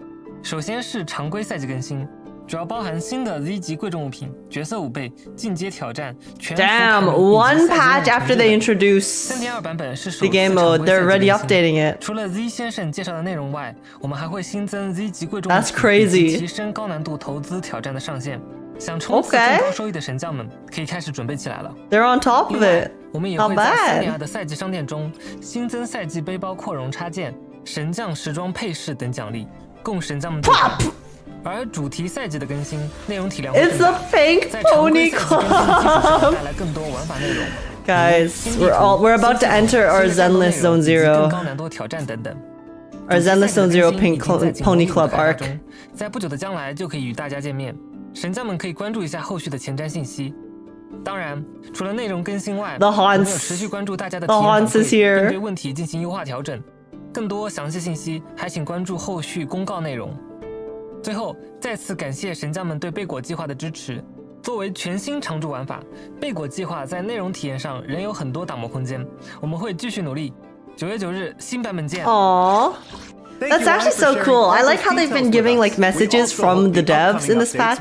首先是常规赛季更新，主要包含新的 Z 级贵重物品、角色武备、进阶挑战、全服 Damn, 卡 one patch after they introduce 3.2 版本是首 the 次 game 常 mode, 规赛 they're 季 already 更新 updating it. 除了 Z 先生介绍的内容外，我们还会新增 Z 级贵重物 That's 品 crazy 以及提升高难度投资挑战的上限。想冲刺 Okay 更高收益的神将们可以开始准备起来了。 They're on top 另 of 外 it.，我们也 Not 会在 bad 3.2的赛季商店中新增赛季背包扩容插件、神将时装配饰等奖励，供神将们兑换。而主题赛季的更新内容体量 It's a pink pony club. 带来更多玩法内容。 Guys, we're about to enter our Zenless Zone Zero. 高难度挑战等等。 Our Zenless Zone Zero Pink Pony Club arc. 在不久的将来就可以与大家见面，神将们可以关注一下后续的前瞻信息。当然，除了内容更新外， The 我们 Haunts. 有持续关注大家的 The 体验 Haunts 反 is 馈， here. 并对问题进行优化调整。更多详细信息还请关注后续公告内容。最后，再次感谢神将们对贝果计划的支持。作为全新常驻玩法，贝果计划在内容体验上仍有很多打磨空间，我们会继续努力。9月9日新版本见。 Aww. That's actually so cool. I like how they've been giving like messages from the devs in this patch,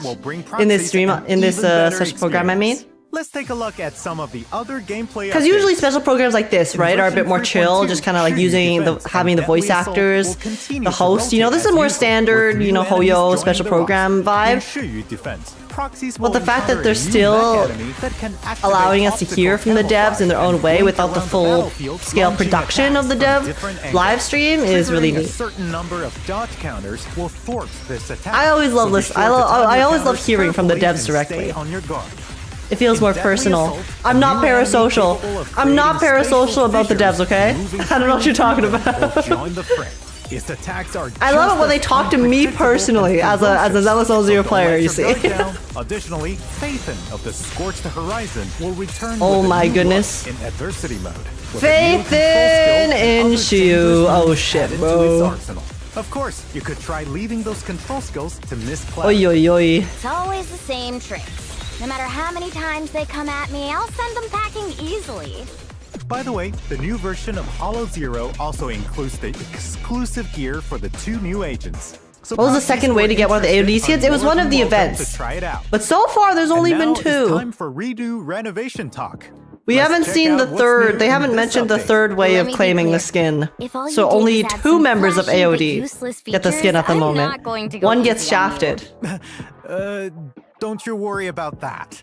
in this stream, in this special program. I mean, Let's take a look at some of the other gameplay. because usually special programs like this, right, are a bit more chill, just kind of like having the voice actors, the host. You know, this is more standard, you know, Hoyo special program vibe. But the fact that they're still allowing us to hear from the devs in their own way without the full scale production of the dev live stream is really neat. I always love this. I always love hearing from the devs directly. It feels more personal. I'm not parasocial. I'm not parasocial about the devs, okay? I don't know what you're talking about. I love it when they talk to me personally as a Zenless Zone Zero player, you see. Additionally, Phaethon of the Scorched Horizon will return Oh with my a new goodness. buff in adversity mode. Phaethon in Shu. Oh shit, bro. Of course, you could try leaving those control skills to Miss Cloud. Oi oi oi. It's always the same tricks. No matter how many times they come at me, I'll send them packing easily. By the way, the new version of Hollow Zero also includes the exclusive gear for the 2 new agents. So What was the second way to get one of the AOD skins? It was one of the events. To try it out. But so far, there's only And been now it's 2. time for redo renovation talk. We Let's haven't check seen out the what's third. new They in haven't this mentioned the update. third way Let of me be claiming the clear. skin. If all you So did only is add 2 some members of flashy but AOD useless get the skin at the features, I'm moment. not going to go One gets easy on you. shafted. Don't you worry about that.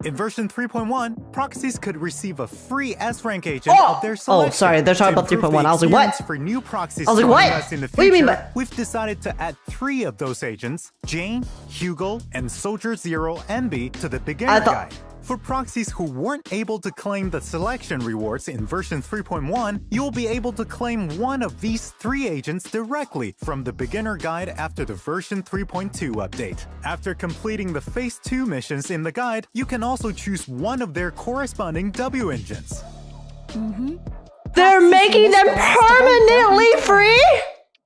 In version 3.1, proxies could receive a free S-rank agent of their selection. Oh, sorry, they're talking To about improve 3.1. the I was like, what? experience for new proxies I was like, joining what? us in the What do you mean future, by- We've decided to add 3 of those agents, Jane, Hugo, and Soldier Zero Envy, to the beginner guide. For proxies who weren't able to claim the selection rewards in version 3.1, you'll be able to claim one of these 3 agents directly from the beginner guide after the version 3.2 update. After completing the Phase 2 missions in the guide, you can also choose one of their corresponding W engines. They're making them permanently free?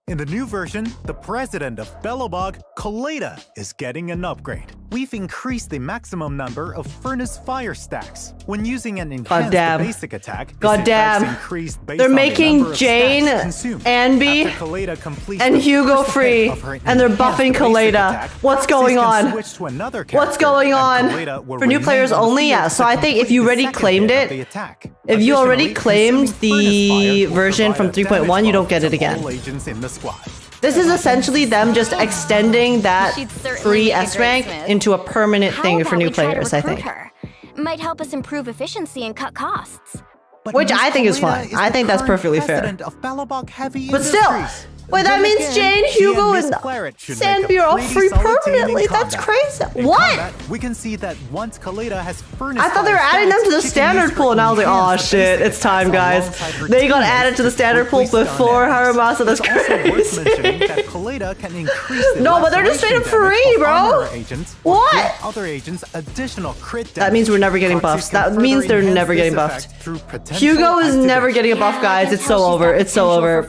In the new version, the president of Belobog, Claret, is getting an upgrade. We've increased the maximum number of furnace fire stacks. When using an enhanced basic attack, this Goddamn. effect's increased based They're on the making number of Jane, stacks consumed. Anby, After Claret completes and the Hugo first free, hit of her and they're enhanced buffing basic Claret. attack, What's proxies going can on? switch to another What's character, going and on? Claret will For new remain players on the only, field yeah. to So I think if complete you the already second claimed hit of it, the attack. if you already Additionally, claimed consuming the furnace fire will version provide from a damage 3.1, you don't buff get it to again. all agents in the squad. This is essentially them just extending that She'd certainly free make a S great rank Smith. into a permanent How thing about for new we try to players, I recruit think. her? Might help us improve efficiency and cut costs. But Which Miss I think is Claret fine. I think the that's current perfectly fair. president of Belobog Heavy But still, Industries. wait, that Then means again, Jane, she Hugo, Miss and Claret should make a Sandby are all pretty free solid team in permanently. That's combat. crazy. In What? combat, we can see that once Claret has furnace I thought they were fire adding them to the stats, she can standard use her pool, and I was like, oh enhanced shit, basic it's time, attacks guys. alongside her They got teammates added to the standard pool quickly stun before enemies. Haramasa. That's It's also worth crazy. mentioning that Claret can increase the No, but they're just straight up laceration free, damage of bro. armor agents or What? give other agents additional crit damage. That means we're never getting Proxies buffs. can That means further they're enhance never this getting effect buffed. through potential Hugo is never activation. getting a buff, guys. It's so over. It's so over.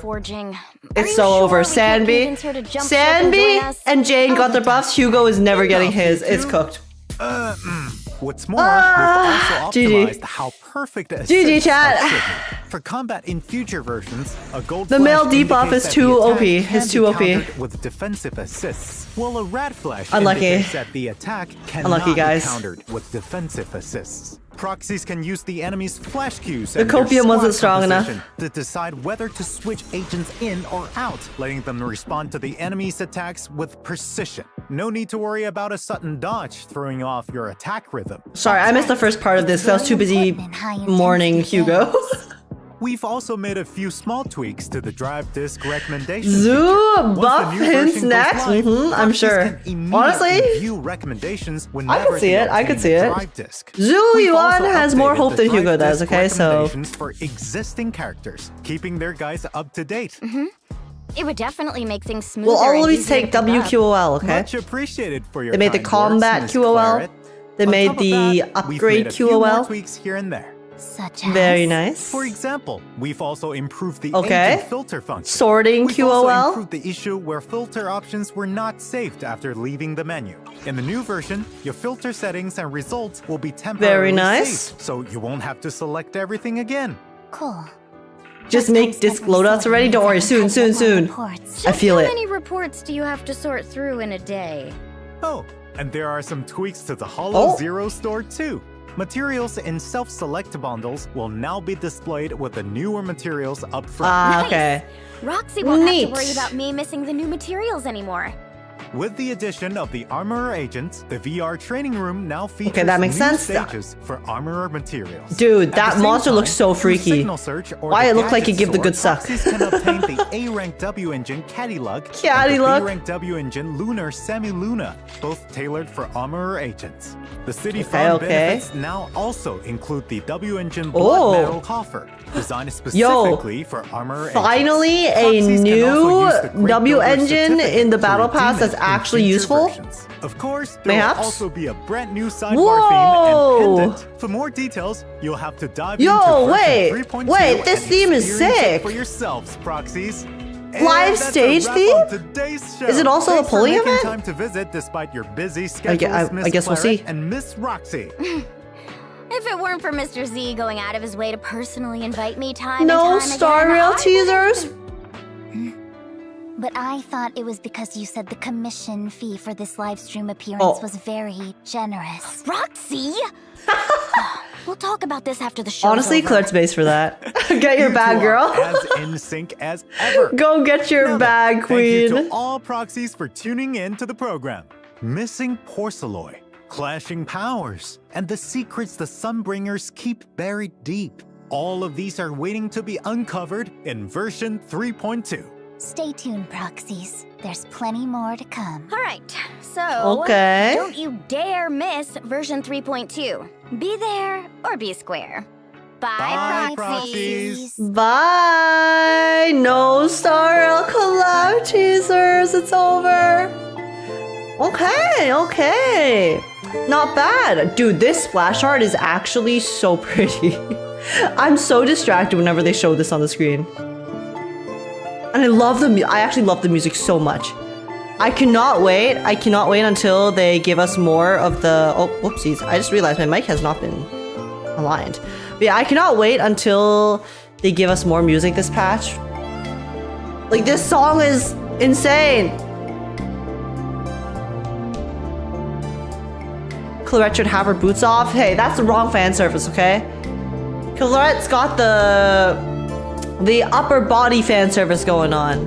It's so over. Sanby and Jane got their buffs. Hugo is never getting his. It's cooked. What's more, we've also GG. optimized how perfect a GG, assist chat. should be. For combat in future versions, a gold The flash male debuff indicates is that too the attack OP. can It's be too OP. countered with defensive assists, while a red flash Unlucky. indicates that the attack cannot Unlucky, guys. be countered with defensive assists. Proxies can use the enemy's flash cues The and their copium wasn't squad strong enough. composition to decide whether to switch agents in or out, letting them respond to the enemy's attacks with precision. No need to worry about a sudden dodge throwing off your attack rhythm. Sorry, I missed the first part of this. I was too busy mourning Hugo. We've also made a few small tweaks to the drive disk recommendations. Zoo buff hints next. I'm sure. Honestly, I could see it. I could see it. Zhu Yuan has more hope than Hugo does. Okay, so for existing characters, keeping their guys up to date. It would definitely make things smoother. We'll always take WQOL. Okay. Much appreciated for your They made the combat QOL. They made the upgrade QOL. Tweaks here and there. Such as... Very nice. For example, we've also improved the Okay. agent filter function. Sorting We've also QOL. improved the issue where filter options were not saved after leaving the menu. In the new version, your filter settings and results will be temporarily Very nice. saved, so you won't have to select everything again. Cool. Just make disk loadouts already. Don't worry. Soon. I feel How it. many reports do you have to sort through in a day? Oh, and there are some tweaks to the Hollow Oh. Zero store too. Materials in self-select bundles will now be displayed with the newer materials up front. Ah, okay. Roxy won't have Neat. to worry about me missing the new materials anymore. With the addition of the Armorer Agent, the VR training room now features Okay, that makes new sense. stages for Armorer materials. Dude, At that the same monster time, looks so through freaky. Signal Search or Why the it looked like Gadget it give the Store, good suck. proxies can obtain the A-Rank W Engine Catty-Lug and Catty-Lug. the B-Rank W Engine Lunar Semi-Luna, both tailored for Armorer Agents. The City Farm okay. benefits now also include the W Engine Oh. Blood Metal Coffer, designed specifically for Armorer Agents. Finally, a Proxies can also new use the Great W Builder engine certificate in the to battle redeem pass that's it in actually future useful. versions. Of course, there Mayhaps? will also be a brand new sidebar Whoa! theme and pendant. For more details, you'll have to dive Yo, into wait, version 3.2 wait, this and theme is experience it sick. for yourselves, proxies. Live that's a stage wrap theme? on today's show. Is it also Thanks a polling for making event? time to visit despite your busy schedules, I Miss guess we'll Claret see. and Miss Roxy. If it weren't for Mr. Z going out of his way to personally invite me time No and time Star again, Rail I would've- teasers. But I thought it was because you said the commission fee for this live stream appearance Oh. was very generous. Roxy! We'll talk about this after the show. Honestly, Claret's base for that. Get your You bag, two are girl. as in sync as ever. Go get your Now then, bag, Thank you queen. to all proxies for tuning in to the program. Missing Porceloy, clashing powers, and the secrets the Sunbringers keep buried deep. All of these are waiting to be uncovered in version 3.2. Stay tuned, proxies. There's plenty more to come. All right, so Okay. don't you dare miss version 3.2. Be there or be square. Bye, Bye, proxies. proxies. Bye. No Star Rail collab teasers. It's over. Okay. Not bad. Dude, this splash art is actually so pretty. I'm so distracted whenever they show this on the screen. And I actually love the music so much. I cannot wait until they give us more of the... Oh, whoopsies. I just realized my mic has not been aligned. But yeah, I cannot wait until they give us more music this patch. Like, this song is insane. Claret should have her boots off. Hey, that's the wrong fan service, okay? Claret's got the upper body fan service going on.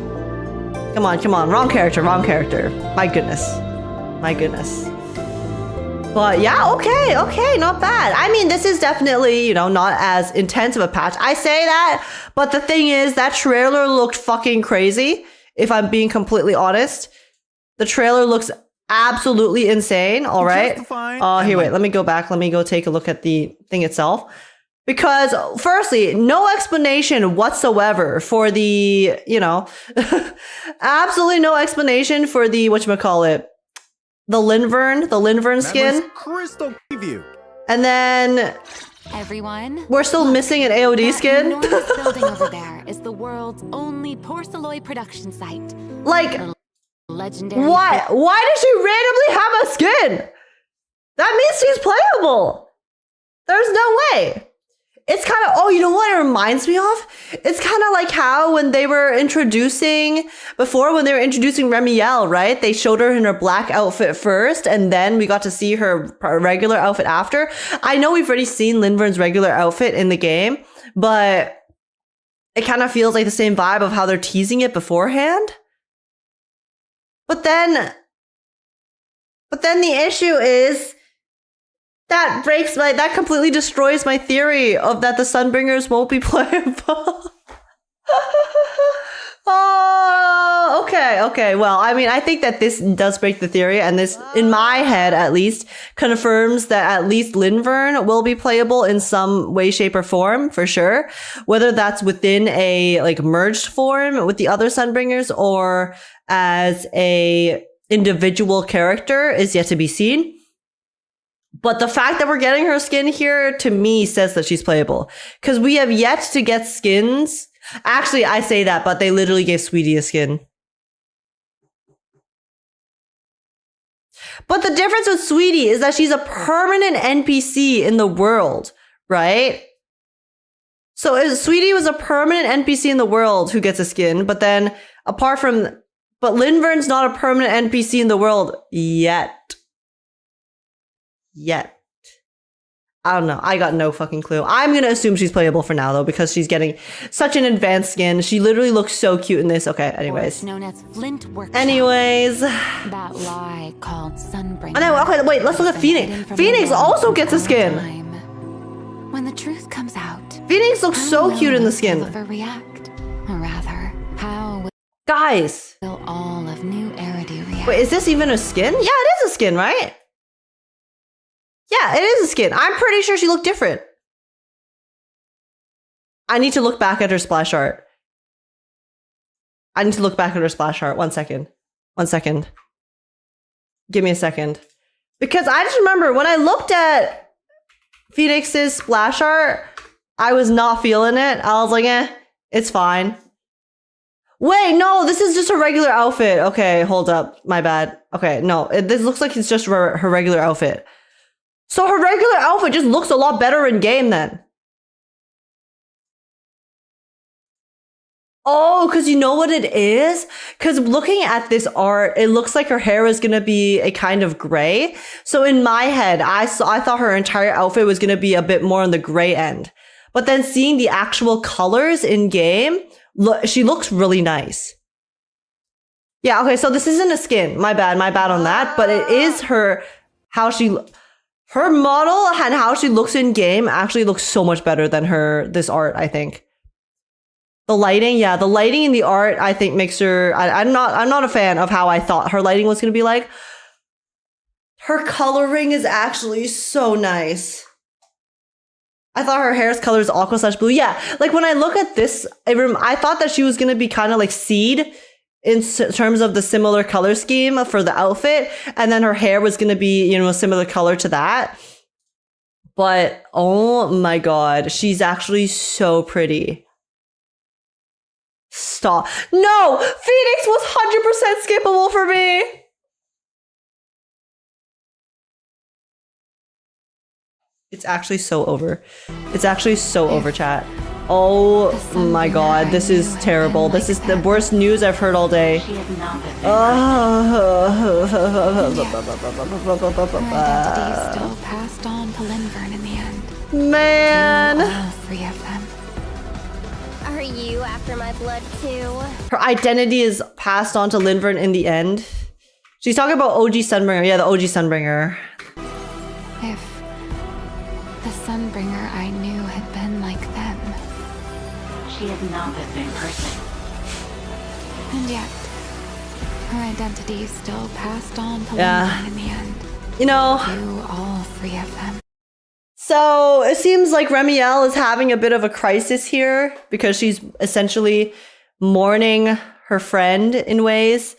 Come on. Wrong character. My goodness. But yeah, okay, not bad. I mean, this is definitely, not as intense of a patch. I say that, but the thing is, that trailer looked fucking crazy, if I'm being completely honest. The trailer looks absolutely insane, all right? Here, wait, let me go back. Let me go take a look at the thing itself. Because, firstly, no explanation whatsoever for the, absolutely no explanation for the, whatchamacallit, the Linvern skin. Crystal preview. And then Everyone, we're still missing an AOD that skin. enormous building over there is the world's only Porceloy production site. Like, Legendary. why does she randomly have a skin? That means she's playable. There's no way. It's kind of, you know what it reminds me of? It's kind of like how when they were introducing Remielle, right? They showed her in her black outfit first, and then we got to see her regular outfit after. I know we've already seen Linvern's regular outfit in the game, but it kind of feels like the same vibe of how they're teasing it beforehand. But then the issue is that completely destroys my theory of that the Sunbringers won't be playable. Oh, okay. Well, I mean, I think that this does break the theory, and this, in my head at least, confirms that at least Linvern will be playable in some way, shape, or form, for sure. Whether that's within a like merged form with the other Sunbringers or as a individual character is yet to be seen. But the fact that we're getting her skin here, to me, says that she's playable. Because we have yet to get skins. Actually, I say that, but they literally gave Sweetie a skin. But the difference with Sweetie is that she's a permanent NPC in the world, right? So if Sweetie was a permanent NPC in the world who gets a skin, but then but Linvern's not a permanent NPC in the world yet. I don't know. I got no fucking clue. I'm going to assume she's playable for now, though, because she's getting such an advanced skin. She literally looks so cute in this. Okay, anyways. Known as Flint Workshop. Anyways. That lie called Sunbringer. Oh, no, okay, wait, let's look at Phoenix. Phoenix also gets a skin. When the truth comes out, Phoenix looks so cute in the skin. React. Or rather, how guys. will all of New Eridu react? Wait, is this even a skin? Yeah, it is a skin, right? Yeah, it is a skin. I'm pretty sure she looked different. I need to look back at her splash art. One second. Give me a second. Because I just remember when I looked at Phoenix's splash art, I was not feeling it. I was like, it's fine. Wait, no, this is just a regular outfit. Okay, hold up. My bad. Okay, no, this looks like it's just her regular outfit. So her regular outfit just looks a lot better in game then. Oh, because you know what it is? Because looking at this art, it looks like her hair is going to be a kind of gray. So in my head, I thought her entire outfit was going to be a bit more on the gray end. But then seeing the actual colors in game, she looks really nice. Yeah, okay, so this isn't a skin. My bad on that. But it is her model and how she looks in game actually looks so much better than this art, I think. The lighting in the art, I think makes her, I'm not a fan of how I thought her lighting was going to be like. Her coloring is actually so nice. I thought her hair's color is aqua/blue. Yeah, like when I look at this, I thought that she was going to be kind of like Seed in terms of the similar color scheme for the outfit. And then her hair was going to be, a similar color to that. But oh my God, she's actually so pretty. Stop. No, Phoenix was 100% skippable for me. It's actually so over. Chat. Oh my God, this is terrible. This is the worst news I've heard all day. Her identity still passed on to Linvern in the end. Man. All three of them. Are you after my blood too? Her identity is passed on to Linvern in the end. She's talking about OG Sunbringer. Yeah, the OG Sunbringer. If the Sunbringer I knew had been like them. She had not the same person. And yet, her identity still passed on to Linvern in the end. You know, all three of them. So it seems like Remielle is having a bit of a crisis here because she's essentially mourning her friend in ways.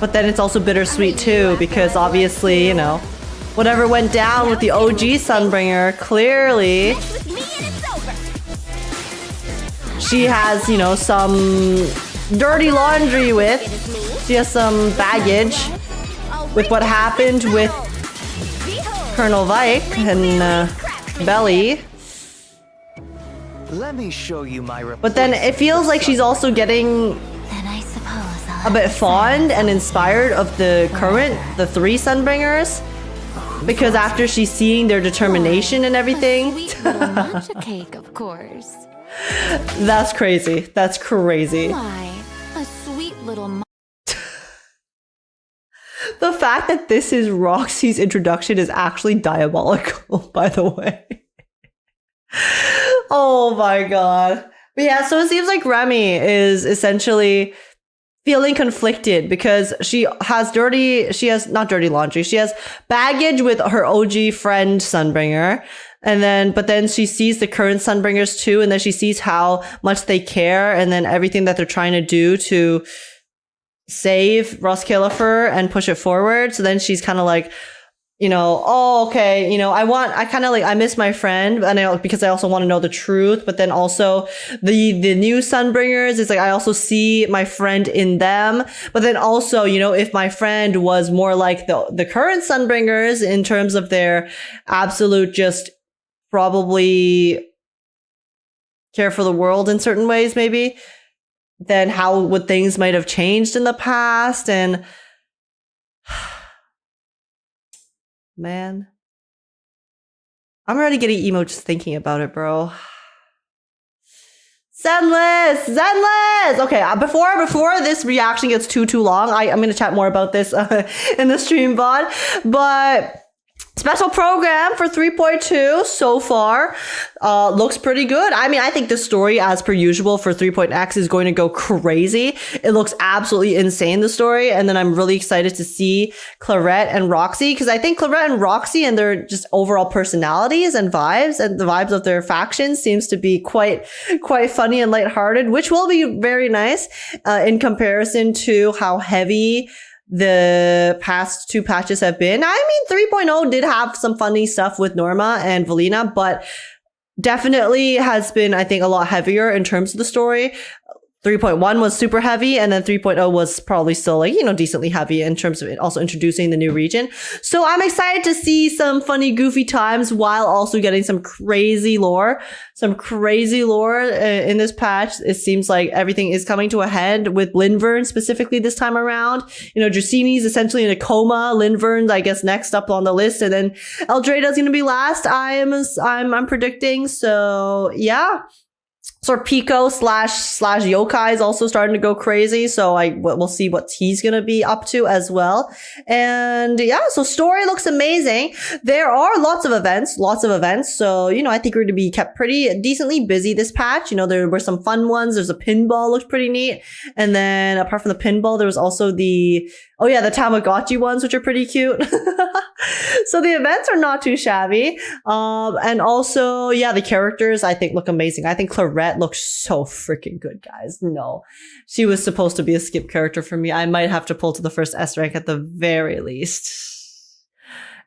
But then it's also bittersweet too because obviously, whatever went down with the OG Sunbringer, clearly she has, some dirty laundry with. She has some baggage with what happened with Colonel Vike and Belly. Let me show you my But then it feels like she's also getting a bit fond and inspired of the three Sunbringers. Because after she's seeing their determination and everything. A sweet little matcha cake, of course. That's crazy. Why? A sweet little The fact that this is Roxy's introduction is actually diabolical, by the way. Oh my god. But yeah, so it seems like Remy is essentially feeling conflicted because she has not dirty laundry. She has baggage with her OG friend Sunbringer. But then she sees the current Sunbringers too, and then she sees how much they care and then everything that they're trying to do to save Roscaelifer and push it forward. So then she's kind of like, oh, okay, I miss my friend because I also want to know the truth. But then also the new Sunbringers, it's like, I also see my friend in them. But then also, if my friend was more like the current Sunbringers in terms of their absolute just probably care for the world in certain ways, maybe, then how would things might have changed in the past? And man, I'm already getting emo just thinking about it, bro. Zenless! Okay, before this reaction gets too long, I'm gonna chat more about this in the stream VOD, but special program for 3.2 so far looks pretty good. I mean, I think the story, as per usual for 3.x, is going to go crazy. It looks absolutely insane, the story. And then I'm really excited to see Claret and Roxy, because I think Claret and Roxy and their just overall personalities and the vibes of their factions seems to be quite funny and lighthearted, which will be very nice in comparison to how heavy the past two patches have been. I mean, 3.0 did have some funny stuff with Norma and Valina, but definitely has been, I think, a lot heavier in terms of the story. 3.1 was super heavy, and then 3.0 was probably still decently heavy in terms of it also introducing the new region. So I'm excited to see some funny, goofy times while also getting some crazy lore in this patch. It seems like everything is coming to a head with Linvern specifically this time around. Dracini's essentially in a coma. Linvern's, I guess, next up on the list, and then Eldrada's going to be last. I'm predicting. So yeah. So Pico slash Yokai is also starting to go crazy. So we'll see what he's going to be up to as well. And yeah, so story looks amazing. There are lots of events. So, I think we're going to be kept pretty decently busy this patch. There were some fun ones. There's a pinball, looked pretty neat. And then apart from the pinball, there was also the Tamagotchi ones, which are pretty cute. So the events are not too shabby. And also, yeah, the characters I think look amazing. I think Claret looks so freaking good, guys. No, she was supposed to be a skip character for me. I might have to pull to the first S rank at the very least.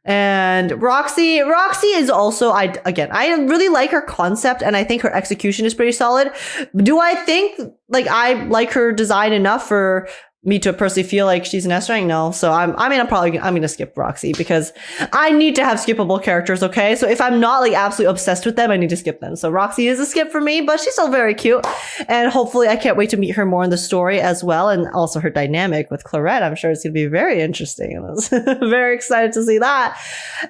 And Roxy is also, I really like her concept, and I think her execution is pretty solid. Do I think I like her design enough for me to personally feel like she's an S rank? No. So I'm going to skip Roxy because I need to have skippable characters. Okay. So if I'm not absolutely obsessed with them, I need to skip them. So Roxy is a skip for me, but she's still very cute. And hopefully I can't wait to meet her more in the story as well. And also her dynamic with Claret. I'm sure it's going to be very interesting. I'm very excited to see that.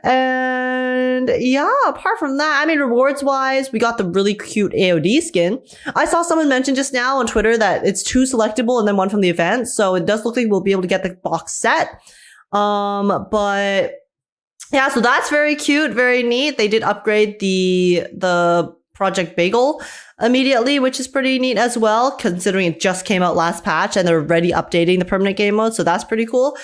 And yeah, apart from that, rewards wise, we got the really cute AOD skin. I saw someone mention just now on Twitter that it's 2 selectable and then 1 from the event. So it does look like we'll be able to get the box set. But yeah, so that's very cute, very neat. They did upgrade the Project Bagel immediately, which is pretty neat as well, considering it just came out last patch and they're already updating the permanent game mode. So that's pretty cool.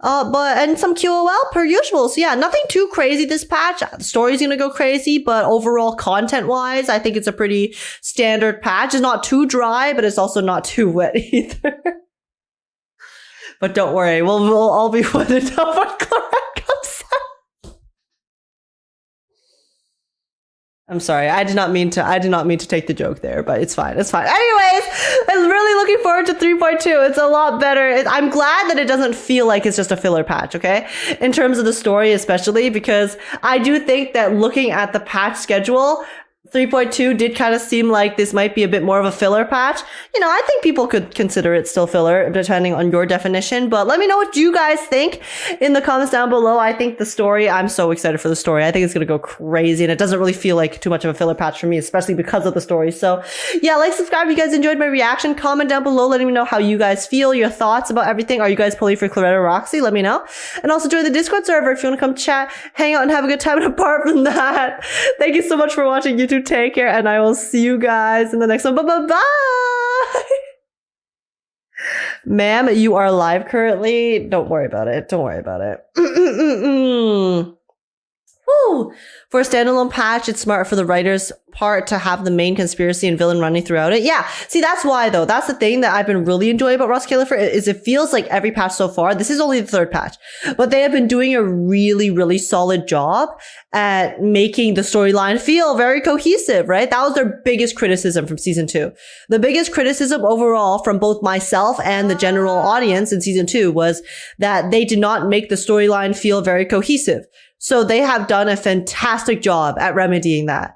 And some QOL per usual. So yeah, nothing too crazy this patch. The story's gonna go crazy, but overall content-wise, I think it's a pretty standard patch. It's not too dry, but it's also not too wet either. But don't worry, we'll all be wetted up when Claret comes out. I'm sorry, I did not mean to take the joke there, but it's fine. Anyways, I'm really looking forward to 3.2. It's a lot better. I'm glad that it doesn't feel like it's just a filler patch, okay? In terms of the story especially, because I do think that looking at the patch schedule 3.2 did kind of seem like this might be a bit more of a filler patch. You know, I think people could consider it still filler, depending on your definition. But let me know what you guys think in the comments down below. I think the story, I'm so excited for the story. I think it's going to go crazy. And it doesn't really feel like too much of a filler patch for me, especially because of the story. So yeah, like, subscribe if you guys enjoyed my reaction. Comment down below letting me know how you guys feel, your thoughts about everything. Are you guys pulling for Claret or Roxy? Let me know. And also join the Discord server if you want to come chat, hang out, and have a good time. And apart from that, thank you so much for watching YouTube. Take care, and I will see you guys in the next one. Bye. Ma'am, you are live currently. Don't worry about it. Don't worry about it. Woo! For a standalone patch, it's smart for the writer's part to have the main conspiracy and villain running throughout it. Yeah, see, that's why, though. That's the thing that I've been really enjoying about Roscaelifer is it feels like every patch so far, this is only the third patch, but they have been doing a really, really solid job at making the storyline feel very cohesive, right? That was their biggest criticism from season 2. The biggest criticism overall from both myself and the general audience in season 2 was that they did not make the storyline feel very cohesive. So they have done a fantastic job at remedying that.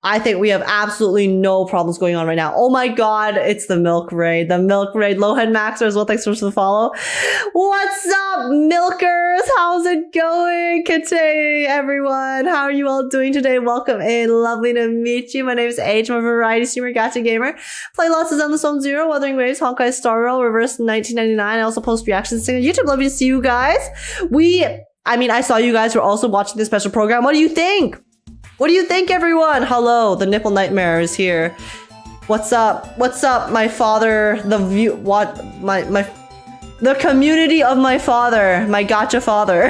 I think we have absolutely no problems going on right now. Oh my god, it's the Milk Raid. The Milk Raid. Lowhead Maxer as well. Thanks so much for the follow. What's up, Milkers? How's it going? Kate, everyone. How are you all doing today? Welcome in. Lovely to meet you. My name is H. I'm a variety streamer, gacha gamer. Play lots of Zenless Zone Zero, Wuthering Waves, Honkai Star Rail, Reverse 1999. I also post reactions on YouTube. Love to see you guys. I saw you guys were also watching this special program. What do you think? What do you think, everyone? Hello, the Nipple Nightmare is here. What's up? What's up, my father? The community of my father, my gacha father.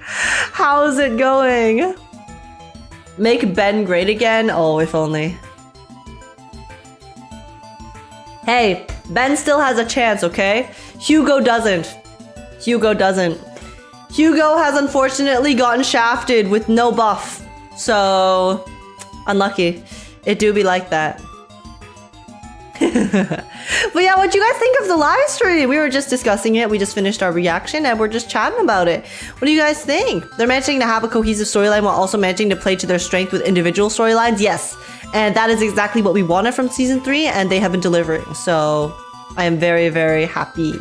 How's it going? Make Ben great again? Oh, if only. Hey, Ben still has a chance, okay? Hugo doesn't. Hugo doesn't. Hugo has unfortunately gotten shafted with no buff. So, unlucky. It do be like that. But yeah, what do you guys think of the live stream? We were just discussing it. We just finished our reaction and we're just chatting about it. What do you guys think? They're managing to have a cohesive storyline while also managing to play to their strength with individual storylines. Yes. And that is exactly what we wanted from season 3 and they have been delivering. So, I am very, very happy.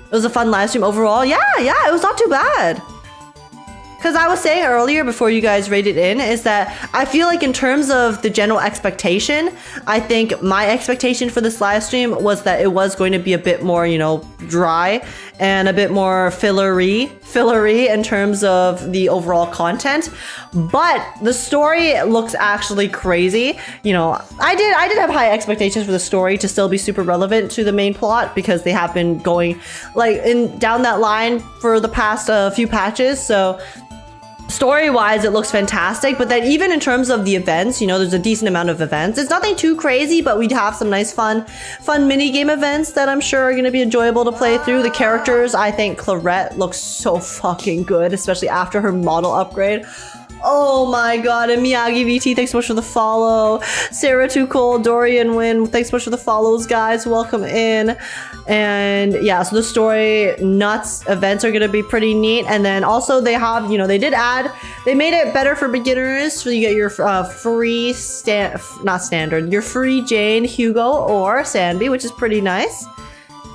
It was a fun live stream overall. Yeah, it was not too bad. Because I was saying earlier before you guys rated in is that I feel like in terms of the general expectation, I think my expectation for this live stream was that it was going to be a bit more, you know, dry and a bit more fillery in terms of the overall content. But the story looks actually crazy. You know, I did have high expectations for the story to still be super relevant to the main plot because they have been going like down that line for the past few patches. So story-wise, it looks fantastic, but then even in terms of the events, you know, there's a decent amount of events. It's nothing too crazy, but we'd have some nice fun mini-game events that I'm sure are going to be enjoyable to play through. The characters, I think Claret looks so fucking good, especially after her model upgrade. Oh my god, and Miyagi VT, thanks so much for the follow. Sarah Too Cold, Dorian Win, thanks so much for the follows, guys. Welcome in. And yeah, so the story nuts events are gonna be pretty neat. And then also they have, you know, they made it better for beginners. So you get your free your free Jane, Hugo, or Sanby, which is pretty nice.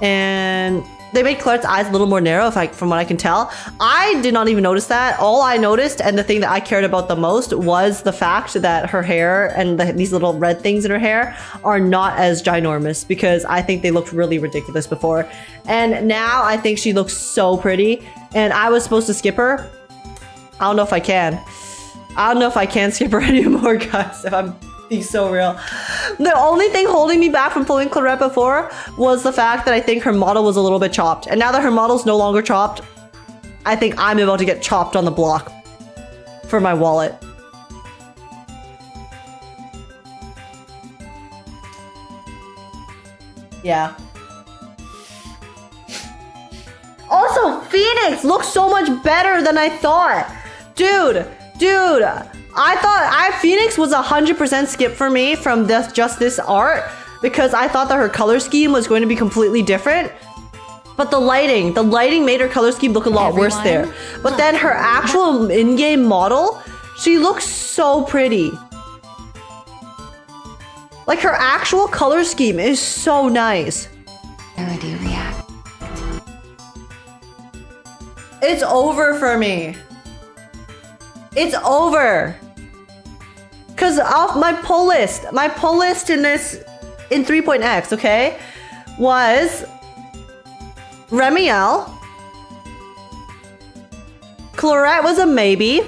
And they made Claret's eyes a little more narrow, from what I can tell. I did not even notice that. All I noticed, and the thing that I cared about the most, was the fact that her hair and these little red things in her hair are not as ginormous, because I think they looked really ridiculous before. And now I think she looks so pretty. And I was supposed to skip her. I don't know if I can. I don't know if I can skip her anymore, guys, if I'm being so real. The only thing holding me back from pulling Claret before was the fact that I think her model was a little bit chopped. And now that her model's no longer chopped, I think I'm about to get chopped on the block for my wallet. Yeah. Also, Phoenix looks so much better than I thought. Dude, I thought Phoenix was 100% skip for me from just this art, because I thought that her color scheme was going to be completely different. But the lighting made her color scheme look a lot worse there. But then her actual in-game model, she looks so pretty. Like her actual color scheme is so nice. How do you react? It's over for me. It's over. Cause off my pull list in 3.x, okay, was Remielle. Claret was a maybe.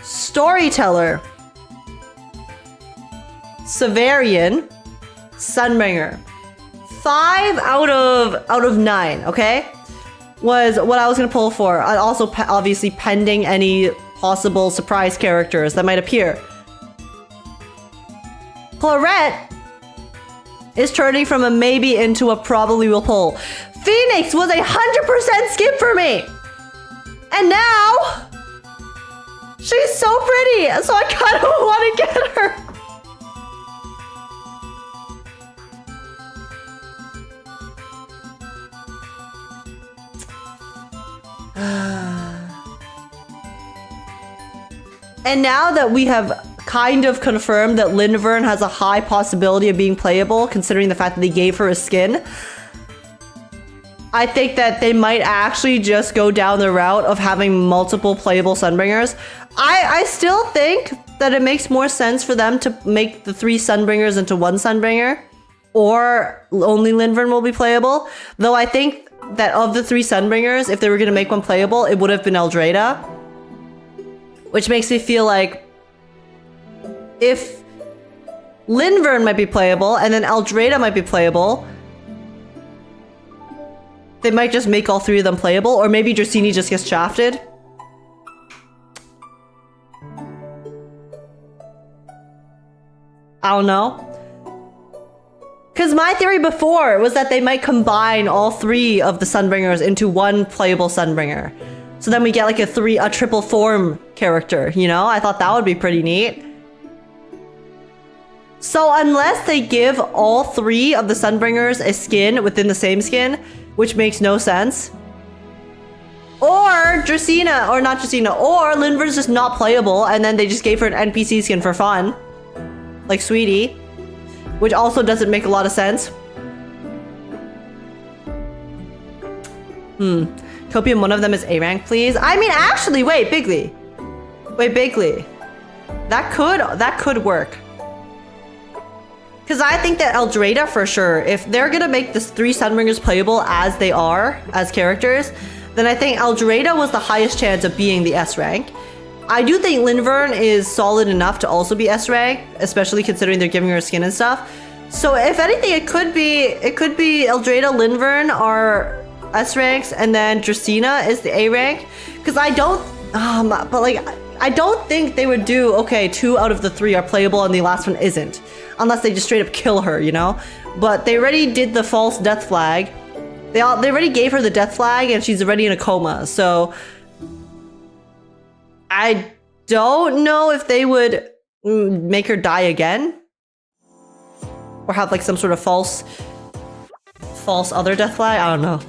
Storyteller. Severian. Sunbringer. 5 out of 9, okay? Was what I was gonna pull for. Also, obviously, pending any possible surprise characters that might appear. Claret is turning from a maybe into a probably will pull. Phoenix was 100% skip for me! And now, she's so pretty, so I kind of want to get her. And now that we have kind of confirmed that Linvern has a high possibility of being playable, considering the fact that they gave her a skin, I think that they might actually just go down the route of having multiple playable Sunbringers. I still think that it makes more sense for them to make the 3 Sunbringers into 1 Sunbringer, or only Linvern will be playable. Though I think that of the 3 Sunbringers, if they were going to make one playable, it would have been Eldrada. Which makes me feel like if Linvern might be playable and then Eldrada might be playable, they might just make all 3 of them playable, or maybe Dratini just gets shafted. I don't know. Because my theory before was that they might combine all 3 of the Sunbringers into 1 playable Sunbringer. So then we get like a triple form character, you know? I thought that would be pretty neat. So unless they give all 3 of the Sunbringers a skin within the same skin, which makes no sense, or Dracena, or not Dracena, or Linvern's just not playable and then they just gave her an NPC skin for fun, like Sweetie, which also doesn't make a lot of sense. Copium, one of them is A rank, please. I mean, actually, wait, Bigly. That could work. Because I think that Eldrada, for sure, if they're gonna make this 3 Sunbringers playable as they are, as characters, then I think Eldrada was the highest chance of being the S rank. I do think Linvern is solid enough to also be S rank, especially considering they're giving her skin and stuff. So if anything, it could be Eldrada, Linvern are S ranks, and then Dracena is the A rank. Because I don't think they would do, okay, 2 out of the 3 are playable and the last one isn't. Unless they just straight up kill her, you know? But they already did the false death flag. They already gave her the death flag and she's already in a coma, so I don't know if they would make her die again. Or have like some sort of false other death flag, I don't know.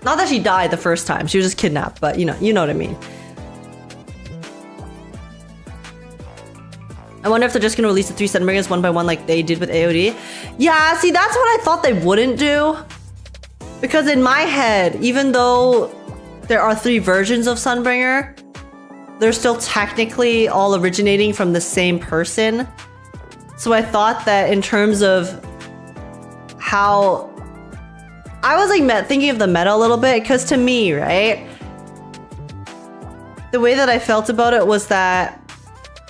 Not that she died the first time, she was just kidnapped, but you know what I mean. I wonder if they're just gonna release the 3 Sunbringers one by one like they did with AOD. Yeah, see, that's what I thought they wouldn't do. Because in my head, even though there are 3 versions of Sunbringer, they're still technically all originating from the same person. So I thought that in terms of how... I was like thinking of the meta a little bit, because to me, right? The way that I felt about it was that,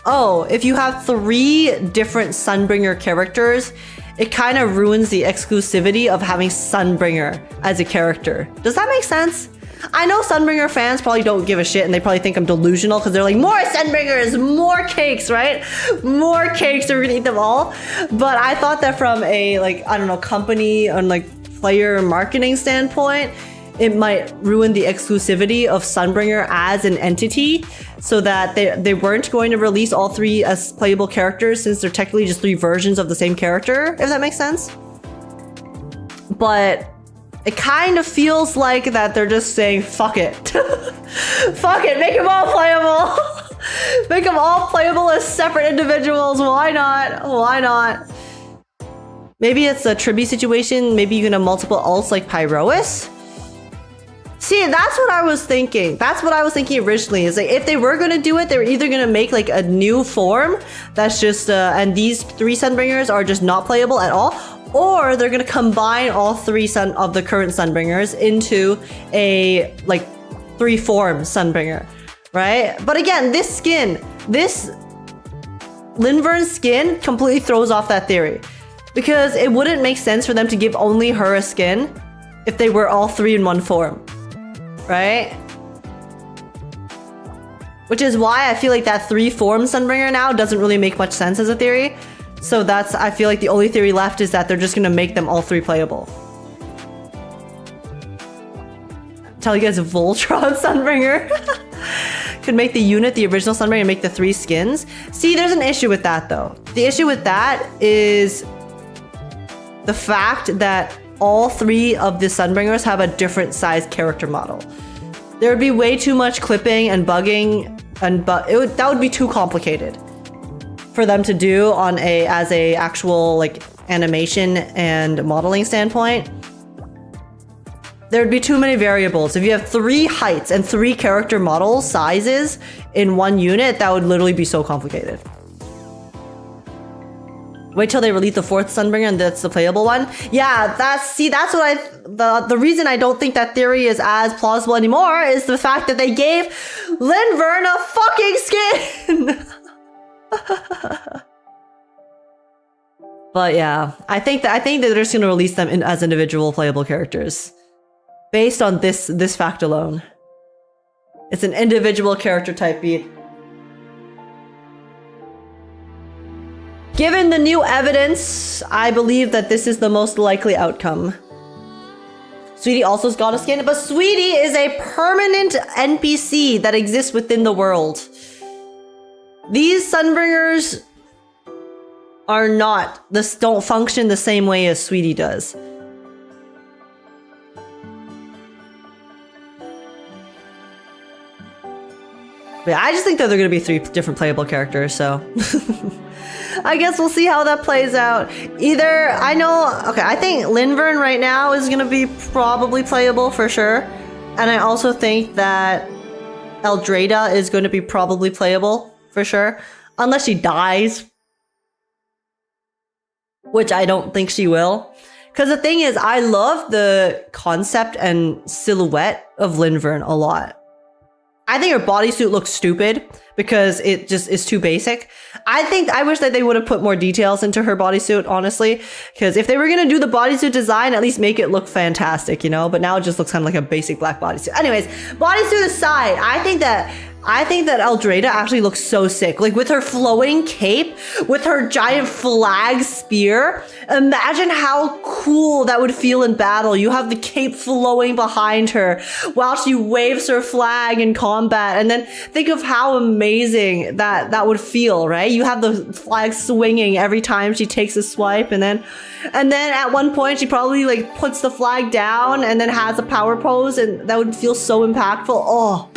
oh, if you have 3 different Sunbringer characters, it kind of ruins the exclusivity of having Sunbringer as a character. Does that make sense? I know Sunbringer fans probably don't give a shit and they probably think I'm delusional because they're like, more Sunbringers, more cakes, right? More cakes, so we're gonna eat them all. But I thought that from a, like, I don't know, company and like player marketing standpoint, it might ruin the exclusivity of Sunbringer as an entity, so that they weren't going to release all 3 as playable characters since they're technically just 3 versions of the same character, if that makes sense. but it kind of feels like that they're just saying, fuck it. Fuck it, make them all playable. Make them all playable as separate individuals. Why not? Why not? Maybe it's a tribute situation. Maybe you can have multiple alts like Pyrois. See, that's what I was thinking. That's what I was thinking originally. Is like if they were gonna do it, they were either gonna make like a new form that's just and these 3 Sunbringers are just not playable at all, or they're gonna combine all 3 of the current Sunbringers into a like 3-form Sunbringer, right? But again, this skin, this Linvern skin completely throws off that theory, because it wouldn't make sense for them to give only her a skin if they were all 3 in one form. Right? Which is why I feel like that 3-form Sunbringer now doesn't really make much sense as a theory. So that's, I feel like the only theory left is that they're just gonna make them all 3 playable. Tell you guys a Voltron Sunbringer. Could make the unit the original Sunbringer and make the 3 skins. See, there's an issue with that though. The issue with that is the fact that all 3 of the Sunbringers have a different size character model. There would be way too much clipping and bugging, and that would be too complicated for them to do on as a actual like animation and modeling standpoint. There'd be too many variables. If you have 3 heights and 3 character model sizes in one unit, that would literally be so complicated. Wait till they release the 4th Sunbringer and that's the playable one. Yeah, that's what the reason I don't think that theory is as plausible anymore is the fact that they gave Linvern a fucking skin. But yeah, I think that they're just gonna release them as individual playable characters based on this fact alone. It's an individual character type beat. Given the new evidence, I believe that this is the most likely outcome. Sweetie also has got a skin, but Sweetie is a permanent NPC that exists within the world. These Sunbringers are not, don't function the same way as Sweetie does. But I just think that they're going to be 3 different playable characters, so I guess we'll see how that plays out. Either, I think Linvern right now is going to be probably playable for sure. And I also think that Eldrada is going to be probably playable for sure. Unless she dies. Which I don't think she will. Because the thing is, I love the concept and silhouette of Linvern a lot. I think her bodysuit looks stupid because it just is too basic. I wish that they would have put more details into her bodysuit, honestly. Because if they were going to do the bodysuit design, at least make it look fantastic, you know? But now it just looks kind of like a basic black bodysuit. Anyways, bodysuit aside, I think that Eldrada actually looks so sick. Like with her flowing cape, with her giant flag spear. Imagine how cool that would feel in battle. You have the cape flowing behind her while she waves her flag in combat. And then think of how amazing that would feel, right? You have the flag swinging every time she takes a swipe. And then at one point she probably like puts the flag down and then has a power pose. And that would feel so impactful. Oh.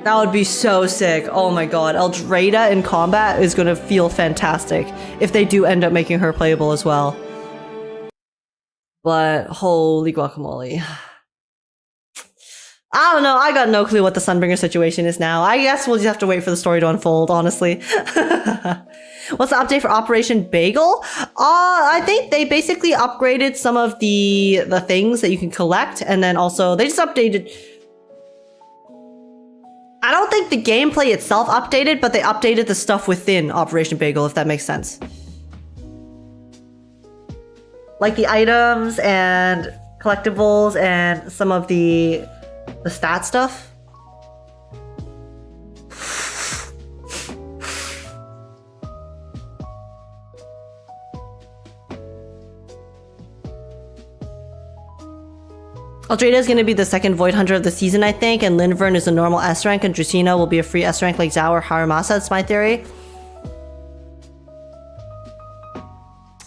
That would be so sick. Oh my god. Eldrada in combat is going to feel fantastic if they do end up making her playable as well. But holy guacamole. I don't know. I got no clue what the Sunbringer situation is now. I guess we'll just have to wait for the story to unfold, honestly. What's the update for Operation Bagel? I think they basically upgraded some of the things that you can collect, and then also they just updated... I don't think the gameplay itself updated, but they updated the stuff within Operation Bagel, if that makes sense. Like the items and collectibles and some of the stat stuff. Eldrada is going to be the second Void Hunter of the season, I think, and Linvern is a normal S rank, and Dracena will be a free S rank like Zhao or Haramasa. That's my theory.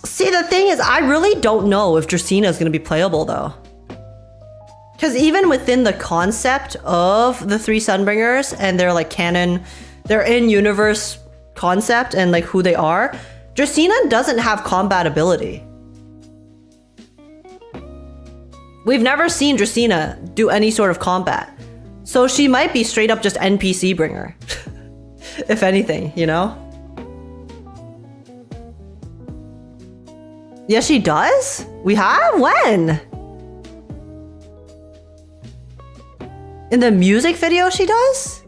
See, the thing thing is, I really don't know if Dracaena is going to be playable though. Because even within the concept of the 3 Sunbringers and their like canon, their in-universe concept and like who they are, Dracaena doesn't have combat ability. We've never seen Dracaena do any sort of combat. So she might be straight up just NPC bringer. If anything, you know? Yes, she does? We have? When? In the music video she does?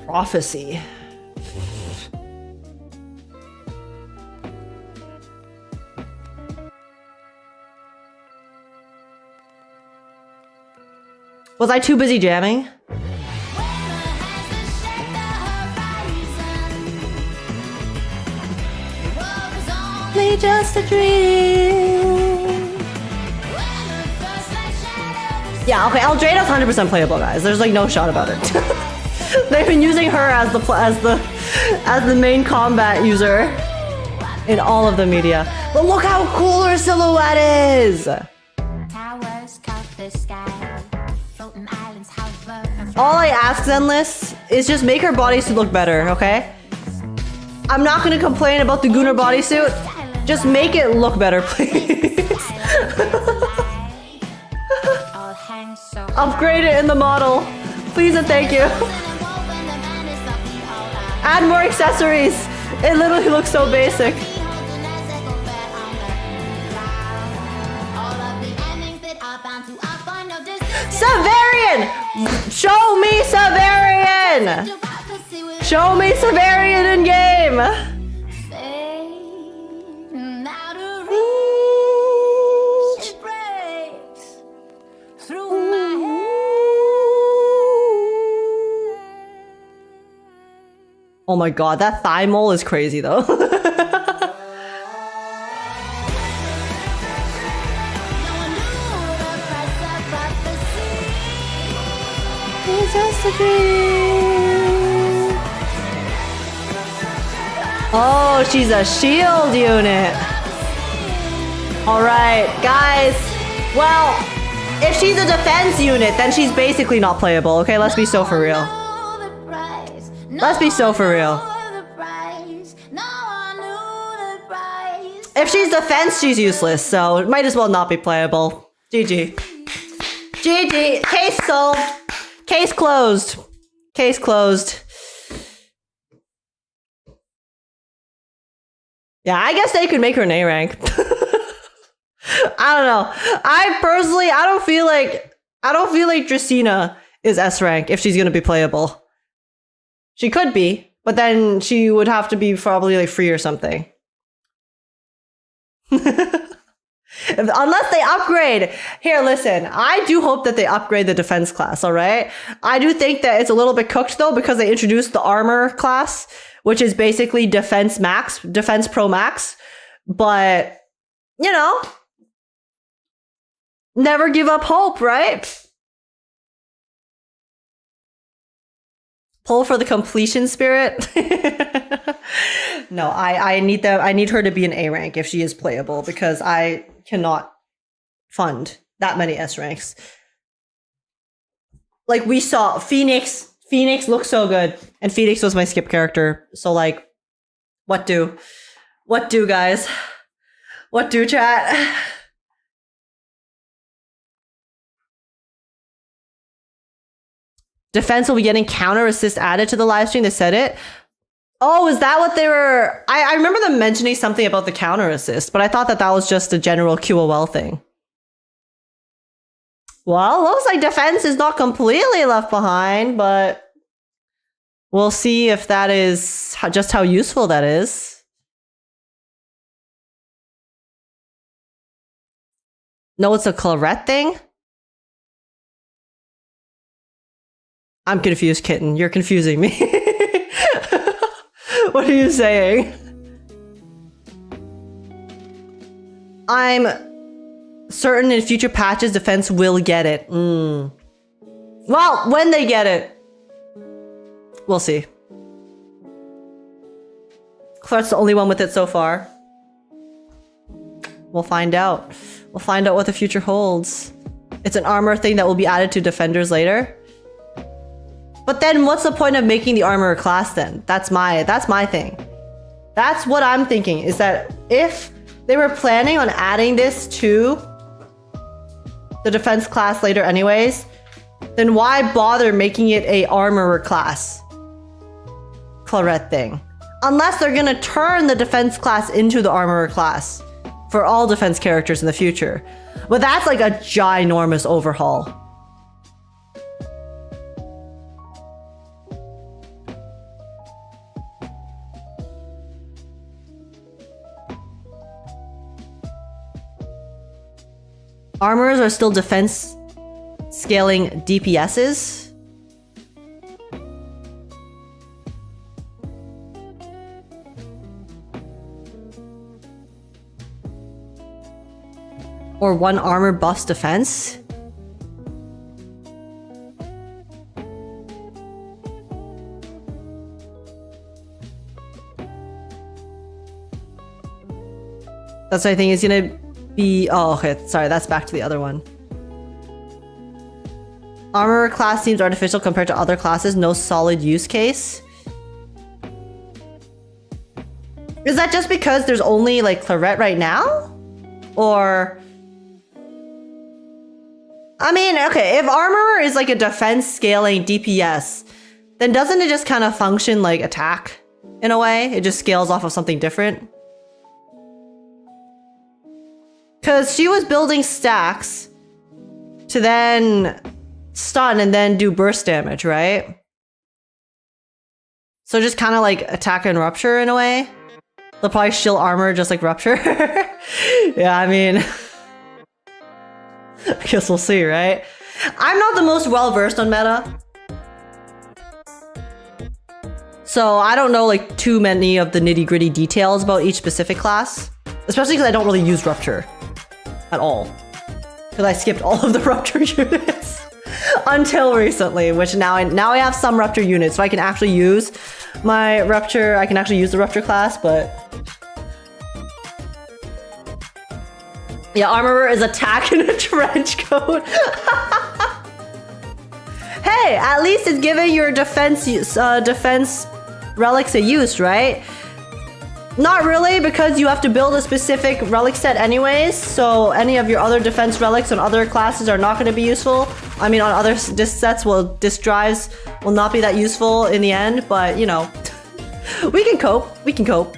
Prophecy. Was I too busy jamming? Just a dream. Yeah, okay, Eldrada's 100% playable, guys. There's like no shot about it. They've been using her as the main combat user in all of the media. But look how cool her silhouette is. All I ask Zenless is just make her bodysuit look better, okay? I'm not gonna complain about the Gunnar bodysuit. Just make it look better, please. Upgrade it in the model. Please and thank you. Add more accessories. It literally looks so basic. Severian! Show me Severian! Show me Severian in game! Oh my god, that thigh mole is crazy though. It's just a dream. Oh, she's a shield unit. Alright, guys. Well, if she's a defense unit, then she's basically not playable, okay? Let's be so for real. Let's be so for real. If she's defense, she's useless, so it might as well not be playable. GG. GG. Case solved. Case closed. Case closed. Yeah, I guess they could make her an A rank. I don't know. I don't feel like Dracaena is S rank if she's gonna be playable. She could be, but then she would have to be probably like free or something. Unless they upgrade. Here, listen. I do hope that they upgrade the defense class, all right? I do think that it's a little bit cooked though because they introduced the armor class, which is basically defense max, defense pro max. But, you know, never give up hope, right? Pull for the completion spirit. No, I need her to be an A rank if she is playable because I cannot fund that many S ranks. Like we saw Phoenix looked so good and Phoenix was my skip character. So like what do guys? What do chat? Defense will be getting counter assist added to the live stream. They said it. Oh, is that what they were? I remember them mentioning something about the counter assist, but I thought that was just a general QOL thing. Well, looks like defense is not completely left behind, but we'll see if that is just how useful that is. No, it's a Claret thing? I'm confused, kitten. You're confusing me. What are you saying? I'm certain in future patches, defense will get it. Well, when they get it. We'll see. Claret's the only one with it so far. We'll find out. We'll find out what the future holds. It's an armor thing that will be added to defenders later. But then what's the point of making the armorer class then? That's my thing. That's what I'm thinking, is that if they were planning on adding this to the defense class later anyways, then why bother making it a armorer class? Claret thing. Unless they're gonna turn the defense class into the armorer class for all defense characters in the future. But that's like a ginormous overhaul. Armorers are still defense scaling DPSs. Or one armor buffs defense. That's what I think is gonna be. Oh, okay. Sorry, that's back to the other one. Armorer class seems artificial compared to other classes. No solid use case. Is that just because there's only like Claret right now? Or... I mean, okay, if armorer is like a defense scaling DPS, then doesn't it just kind of function like attack in a way? It just scales off of something different. Because she was building stacks to then stun and then do burst damage, right? So just kind of like attack and rupture in a way. They'll probably shield armor just like rupture. Yeah, I mean... I guess we'll see, right? I'm not the most well-versed on meta. So I don't know like too many of the nitty-gritty details about each specific class. Especially because I don't really use Rupture at all. Because I skipped all of the Rupture units until recently, which now I have some Rupture units, so I can actually use my Rupture. I can actually use the Rupture class, but... Yeah, armorer is attack in a trench coat. Hey, at least it's giving your defense relics a use, right? Not really, because you have to build a specific relic set anyways, so any of your other defense relics on other classes are not going to be useful. I mean, on other disc sets, disc drives will not be that useful in the end, but, you know, we can cope. We can cope.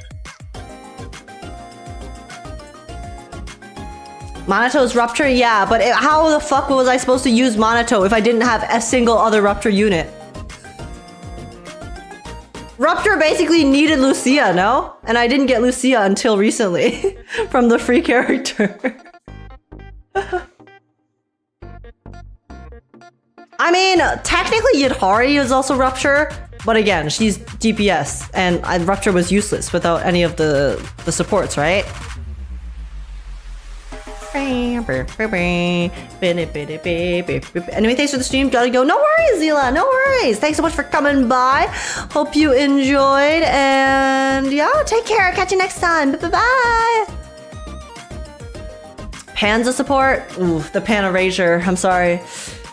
Monato's Rupture? Yeah, but how the fuck was I supposed to use Monato if I didn't have a single other Rupture unit? Rupture basically needed Lucia, no? And I didn't get Lucia until recently from the free character. I mean, technically Yidhari is also Rupture, but again, she's DPS, and Rupture was useless without any of the supports, right? Anyway, thanks for the stream. Gotta go. No worries, Zila. No worries. Thanks so much for coming by. Hope you enjoyed. And yeah, take care. Catch you next time. Bye-bye. Panza support. Ooh, the Pan Erasure. I'm sorry.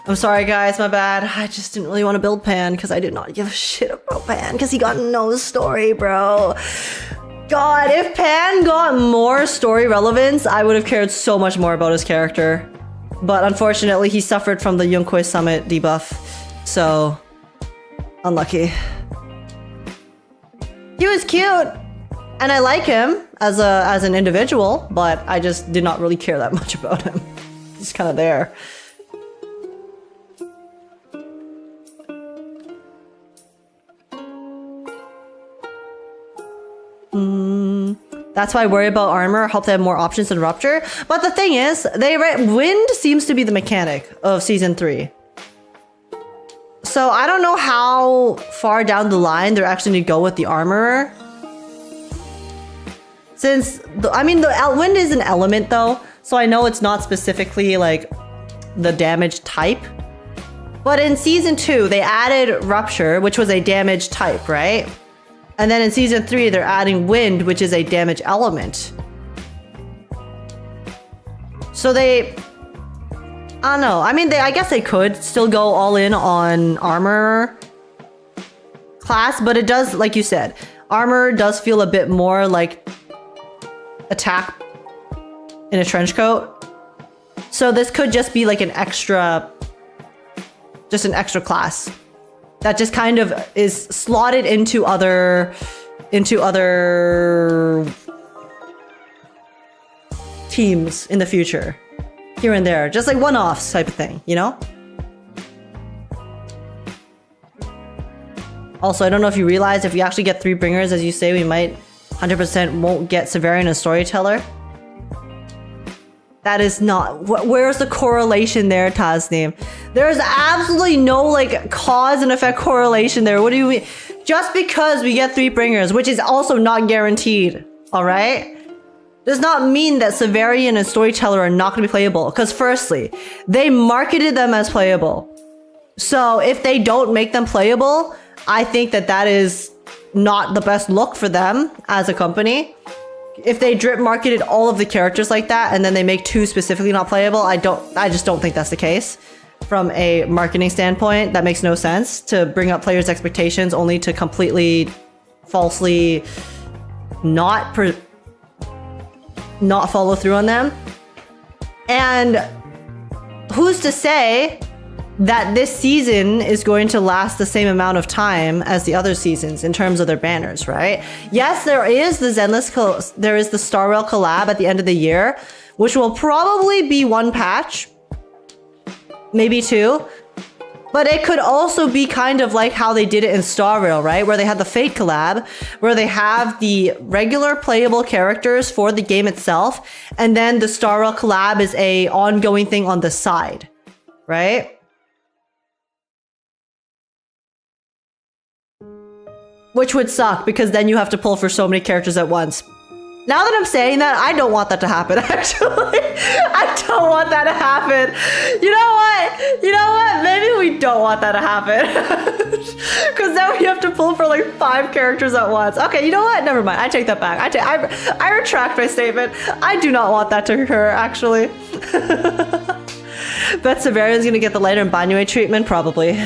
I'm sorry, guys. My bad. I just didn't really want to build Pan because I did not give a shit about Pan because he got no story, bro. God, if Pan got more story relevance, I would have cared so much more about his character. But unfortunately, he suffered from the Yunkwei Summit debuff. So, unlucky. He was cute, and I like him as an individual, but I just did not really care that much about him. He's kind of there. That's why I worry about armor. Hope they have more options than Rupture. But the thing is, wind seems to be the mechanic of season 3. So I don't know how far down the line they're actually going to go with the armorer. Since, I mean, the wind is an element though, so I know it's not specifically like the damage type. But in season 2, they added Rupture, which was a damage type, right? And then in season 3, they're adding Wind, which is a damage element. So they... I don't know. I mean, I guess they could still go all in on armor class, but it does, like you said, armor does feel a bit more like attack in a trench coat. So this could just be like an extra class that just kind of is slotted into other teams in the future, here and there, just like one-offs type of thing, you know? Also, I don't know if you realize, if you actually get 3 bringers, as you say, we might 100% won't get Severian and Storyteller. That is not... Where's the correlation there, Tasneem? There's absolutely no, like, cause and effect correlation there. What do you mean? Just because we get 3 bringers, which is also not guaranteed, alright? Does not mean that Severian and Storyteller are not going to be playable. Because firstly, they marketed them as playable. So if they don't make them playable, I think that is not the best look for them as a company. If they drip marketed all of the characters like that and then they make 2 specifically not playable, I just don't think that's the case. From a marketing standpoint, that makes no sense to bring up players' expectations only to completely falsely not follow through on them. And who's to say that this season is going to last the same amount of time as the other seasons in terms of their banners, right? Yes, there is the there is the Star Rail collab at the end of the year, which will probably be 1 patch, maybe 2. But it could also be kind of like how they did it in Star Rail, right? Where they had the Fate collab, where they have the regular playable characters for the game itself, and then the Star Rail collab is a ongoing thing on the side, right? Which would suck, because then you have to pull for so many characters at once. Now that I'm saying that, I don't want that to happen, actually. I don't want that to happen. You know what? You know what? Maybe we don't want that to happen. Because then we have to pull for like 5 characters at once. Okay, you know what? Never mind. I take that back. I retract my statement. I do not want that to occur, actually. Bet Severian's gonna get the lighter and Banyue treatment? Probably.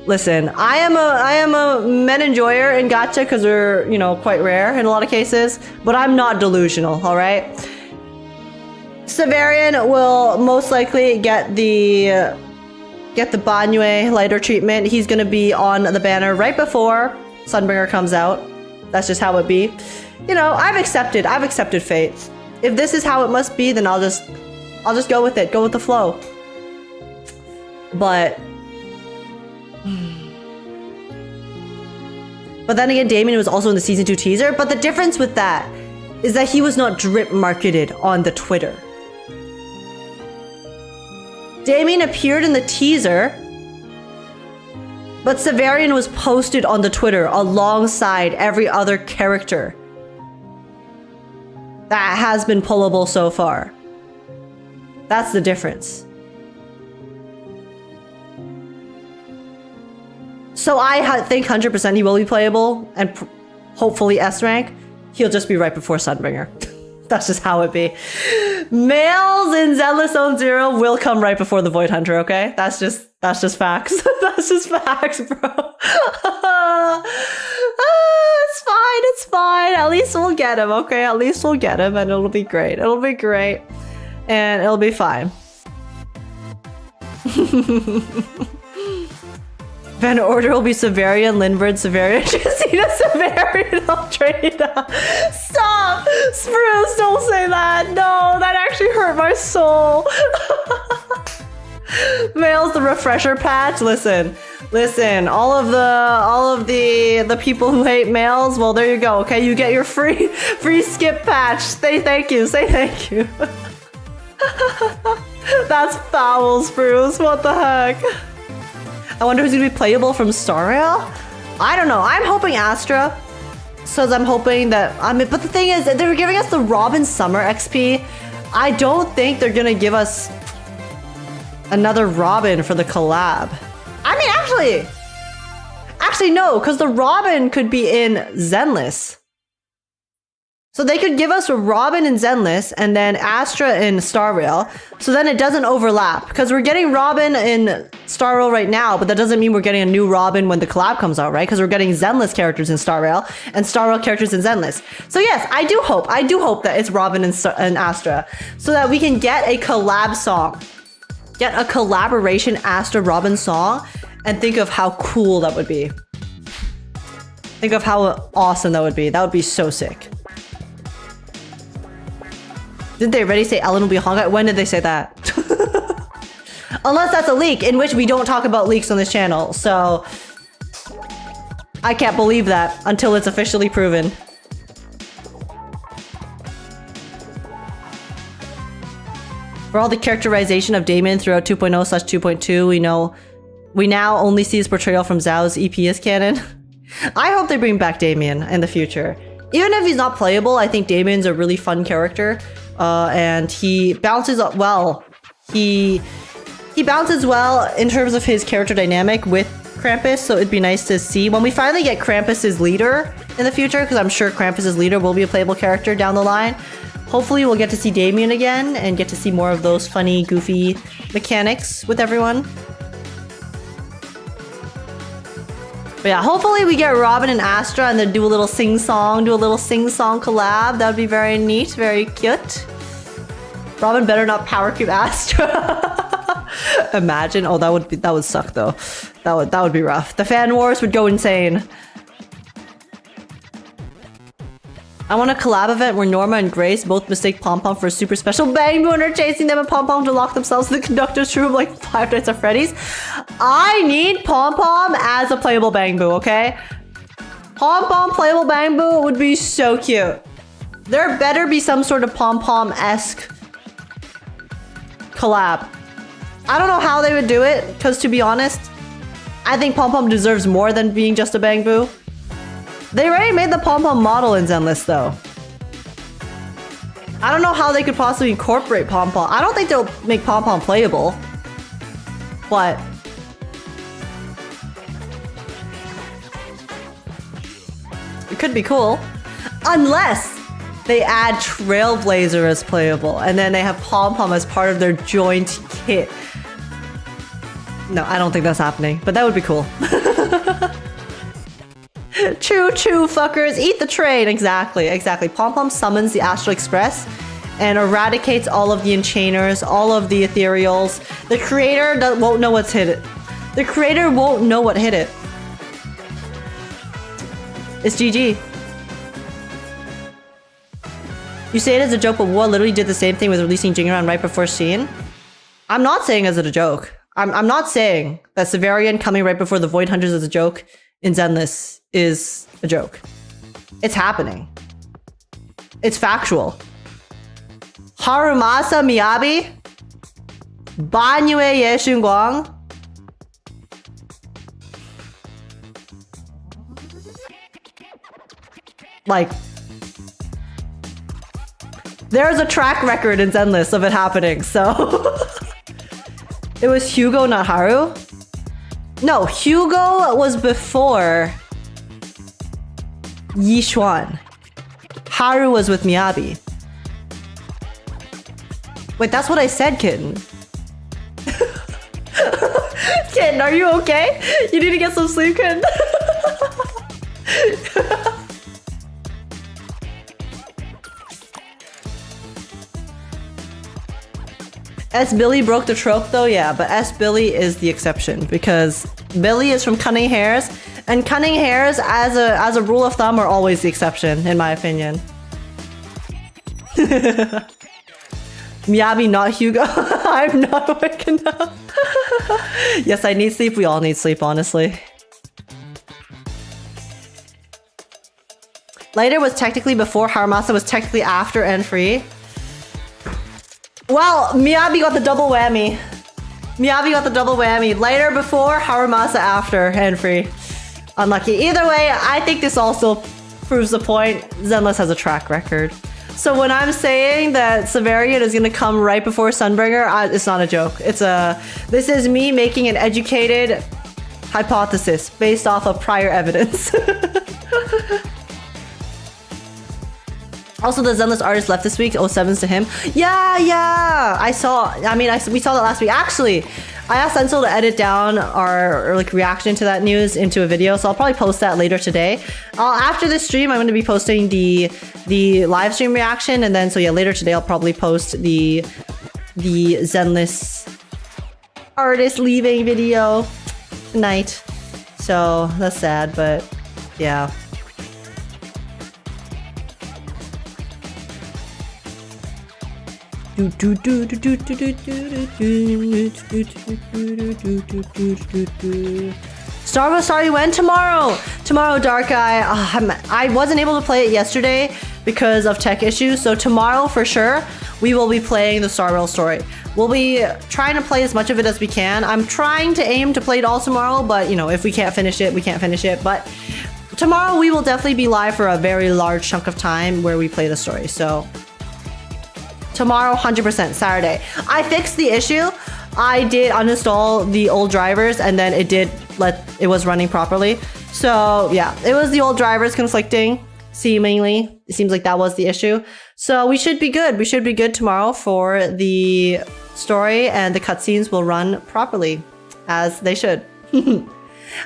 Listen, I am a men enjoyer in gacha because they're, you know, quite rare in a lot of cases, but I'm not delusional, all right? Severian will most likely get the Banyue lighter treatment. He's gonna be on the banner right before Sunbringer comes out. That's just how it be. You know, I've accepted fate. If this is how it must be, then I'll just go with it, go with the flow. But then again, Damien was also in the season 2 teaser, but the difference with that is that he was not drip marketed on the Twitter. Damien appeared in the teaser, but Severian was posted on the Twitter alongside every other character that has been pullable so far. That's the difference. So I think 100% he will be playable, and hopefully S rank. He'll just be right before Sunbringer. That's just how it be. Males in Zenless Zone Zero will come right before the Void Hunter, okay? That's just facts. That's just facts, bro. It's fine. At least we'll get him, okay? At least we'll get him, and it'll be great. It'll be great. And it'll be fine. Van Order will be Severian, Lindbergh, Severian, Justina, Severian, Altrada. Stop! Spruce, don't say that! No, that actually hurt my soul. Males, the refresher patch. Listen. All of the people who hate males, well, there you go, okay? You get your free skip patch. Say thank you. That's foul, Spruce. What the heck? I wonder who's gonna be playable from Star Rail? I don't know. I'm hoping Astra. So I'm hoping that... but the thing is, they were giving us the Robin Summer XP. I don't think they're gonna give us Another Robin for the collab. I mean, actually no, because the Robin could be in Zenless. So they could give us a Robin in Zenless and then Astra in Star Rail. So then it doesn't overlap. Because we're getting Robin in Star Rail right now, but that doesn't mean we're getting a new Robin when the collab comes out, right? Because we're getting Zenless characters in Star Rail and Star Rail characters in Zenless. So yes, I do hope that it's Robin and Astra. So that we can get a collab song. Get a collaboration Astra Robin song. And think of how cool that would be. Think of how awesome that would be. That would be so sick. Didn't they already say Ellen will be a Honkai? When did they say that? Unless that's a leak, in which we don't talk about leaks on this channel. So I can't believe that until it's officially proven. For all the characterization of Damon throughout 2.0/2.2, we now only see his portrayal from Zhao's EP as canon. I hope they bring back Damien in the future. Even if he's not playable, I think Damien's a really fun character. And he bounces up well. He bounces well in terms of his character dynamic with Krampus, so it'd be nice to see when we finally get Krampus's leader in the future, because I'm sure Krampus's leader will be a playable character down the line. Hopefully we'll get to see Damien again and get to see more of those funny, goofy mechanics with everyone. But yeah, hopefully we get Robin and Astra and then do a little sing-song collab. That would be very neat, very cute. Robin better not power cube Astra. Imagine. Oh, that would suck though. That would be rough. The fan wars would go insane. I want a collab event where Norma and Grace both mistake Pom Pom for a super special bang and are chasing them and Pom Pom to lock themselves in the conductor's room like Five Nights at Freddy's. I need Pom Pom as a playable Bang Boo, okay? Pom Pom playable Bang Boo would be so cute. There better be some sort of Pom Pom-esque collab. I don't know how they would do it, because to be honest, I think Pom Pom deserves more than being just a Bang Boo. They already made the Pom Pom model in Zenless though. I don't know how they could possibly incorporate Pom Pom. I don't think they'll make Pom Pom playable. But it could be cool. Unless they add Trailblazer as playable and then they have Pom Pom as part of their joint kit. No, I don't think that's happening, but that would be cool. Choo choo fuckers, eat the train. Exactly. Pom Pom summons the Astral Express and eradicates all of the Enchainers, all of the Ethereals. The creator won't know what's hit it. The creator won't know what hit it. It's GG. You say it as a joke, but War literally did the same thing with releasing Jingaran right before Sheen. I'm not saying as a joke. I'm not saying that Severian coming right before the Void Hunters as a joke in Zenless is a joke. It's happening. It's factual. Harumasa Miyabi, Banyue Yeshunguang. Like, there's a track record in Zenless of it happening, so. It was Hugo, not Haru? No, Hugo was before Yishuan. Haru was with Miyabi. Wait, that's what I said, Kitten. Kitten, are you okay? You need to get some sleep, Kitten. S. Billy broke the trope though, yeah, but S. Billy is the exception because Billy is from Cunning Hares, and Cunning Hares, as a rule of thumb, are always the exception, in my opinion. Miyabi, not Hugo. I'm not awake enough. Yes, I need sleep. We all need sleep, honestly. Later was technically before, Haramasa was technically after and free. Well, Miyabi got the double whammy. Miyabi got the double whammy. Later before, Haramasa after, and free. Unlucky. Either way, I think this also proves the point. Zenless has a track record. So when I'm saying that Severian is gonna come right before Sunbringer, it's not a joke. This is me making an educated hypothesis based off of prior evidence. Also, the Zenless artist left this week. 07s to him. Yeah. We saw that last week. Actually, I asked Senso to edit down our like reaction to that news into a video, so I'll probably post that later today. After this stream, I'm going to be posting the live stream reaction, and then later today I'll probably post the Zenless artist leaving video tonight. So that's sad, but yeah. Sorry, when? Tomorrow, Dark Eye. I wasn't able to play it yesterday because of tech issues, so tomorrow for sure we will be playing the Star Rail story. We'll be trying to play as much of it as we can. I'm trying to aim to play it all tomorrow, but you know, if we can't finish it, we can't finish it. But tomorrow we will definitely be live for a very large chunk of time where we play the story. So tomorrow, 100%, Saturday. I fixed the issue. I did uninstall the old drivers and then it was running properly. So yeah, it was the old drivers conflicting, seemingly. It seems like that was the issue. So we should be good. We should be good tomorrow for the story, and the cutscenes will run properly as they should.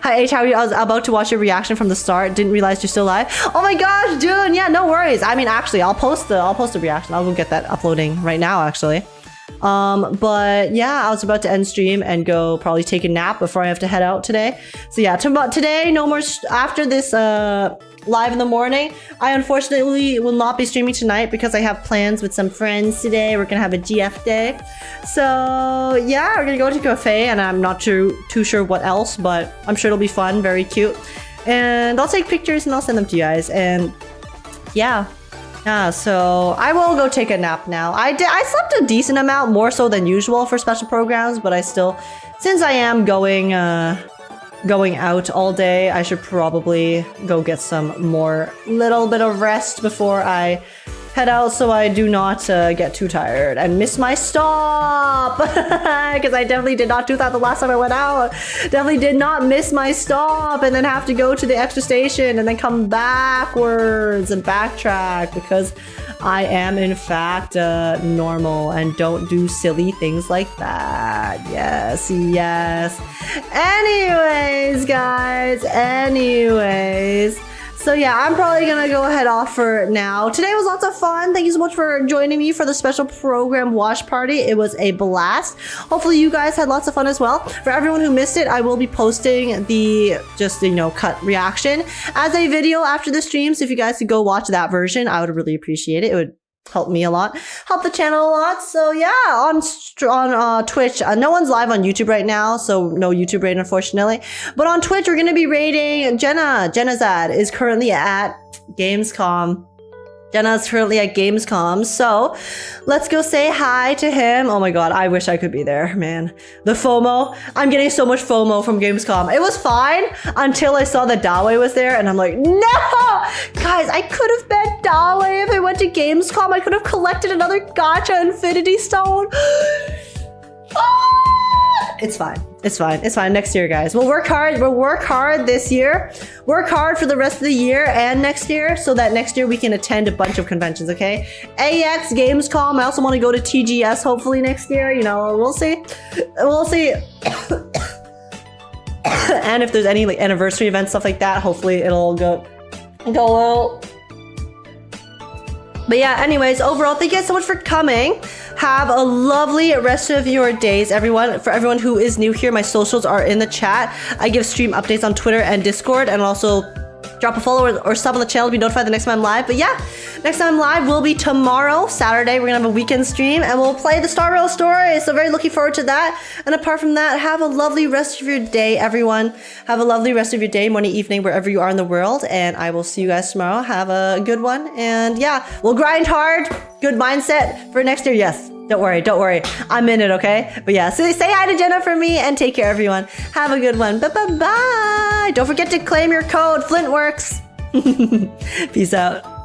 Hi H, how are you? I was about to watch your reaction from the start. Didn't realize you're still live. Oh my gosh, June. Yeah, no worries. I mean, actually, I'll post the reaction. I'll go get that uploading right now, actually. But yeah, I was about to end stream and go probably take a nap before I have to head out today. So yeah, today, no more after this live in the morning. I unfortunately will not be streaming tonight because I have plans with some friends today. We're gonna have a GF day. So yeah, we're gonna go to a cafe, and I'm not too sure what else, but I'm sure it'll be fun, very cute. And I'll take pictures and I'll send them to you guys. And yeah, so I will go take a nap now. I slept a decent amount, more so than usual for special programs, but I still, since I am going out all day, I should probably go get some little bit of rest before I head out, so I do not get too tired and miss my stop. Because I definitely did not do that the last time I went out. Definitely did not miss my stop and then have to go to the extra station and then come backwards and backtrack because I am in fact normal and don't do silly things like that. Yes. Anyways, guys. So yeah, I'm probably gonna go head off for now. Today was lots of fun. Thank you so much for joining me for the special program watch party. It was a blast. Hopefully you guys had lots of fun as well. For everyone who missed it, I will be posting the cut reaction as a video after the stream. So if you guys could go watch that version, I would really appreciate it. It would help me a lot, help the channel a lot. So yeah, on Twitch, no one's live on YouTube right now, so no YouTube raid unfortunately, but on Twitch we're gonna be raiding Jenazad is currently at Gamescom. Jenna's currently at Gamescom, so let's go say hi to him. Oh my god, I wish I could be there, man. The FOMO. I'm getting so much FOMO from Gamescom. It was fine until I saw that Dawe was there, and I'm like, no! Guys, I could have bet Dawe if I went to Gamescom. I could have collected another gacha Infinity Stone. It's fine. Next year, guys. We'll work hard this year. Work hard for the rest of the year and next year so that next year we can attend a bunch of conventions, okay? AX, Gamescom. I also want to go to TGS hopefully next year. You know, we'll see. And if there's any like anniversary events, stuff like that, hopefully it'll go well. But yeah, anyways, overall, thank you guys so much for coming. Have a lovely rest of your days, everyone. For everyone who is new here, my socials are in the chat. I give stream updates on Twitter and Discord, and also drop a follow or sub on the channel to be notified the next time I'm live. But yeah, next time I'm live will be tomorrow, Saturday. We're gonna have a weekend stream and we'll play the Star Rail story. So very looking forward to that. And apart from that, have a lovely rest of your day, everyone. Have a lovely rest of your day, morning, evening, wherever you are in the world. And I will see you guys tomorrow. Have a good one. And yeah, we'll grind hard. Good mindset for next year. Yes. Don't worry. I'm in it, okay? But yeah, so say hi to Jenna for me and take care, everyone. Have a good one. Bye. Don't forget to claim your code, Flintworks. Peace out.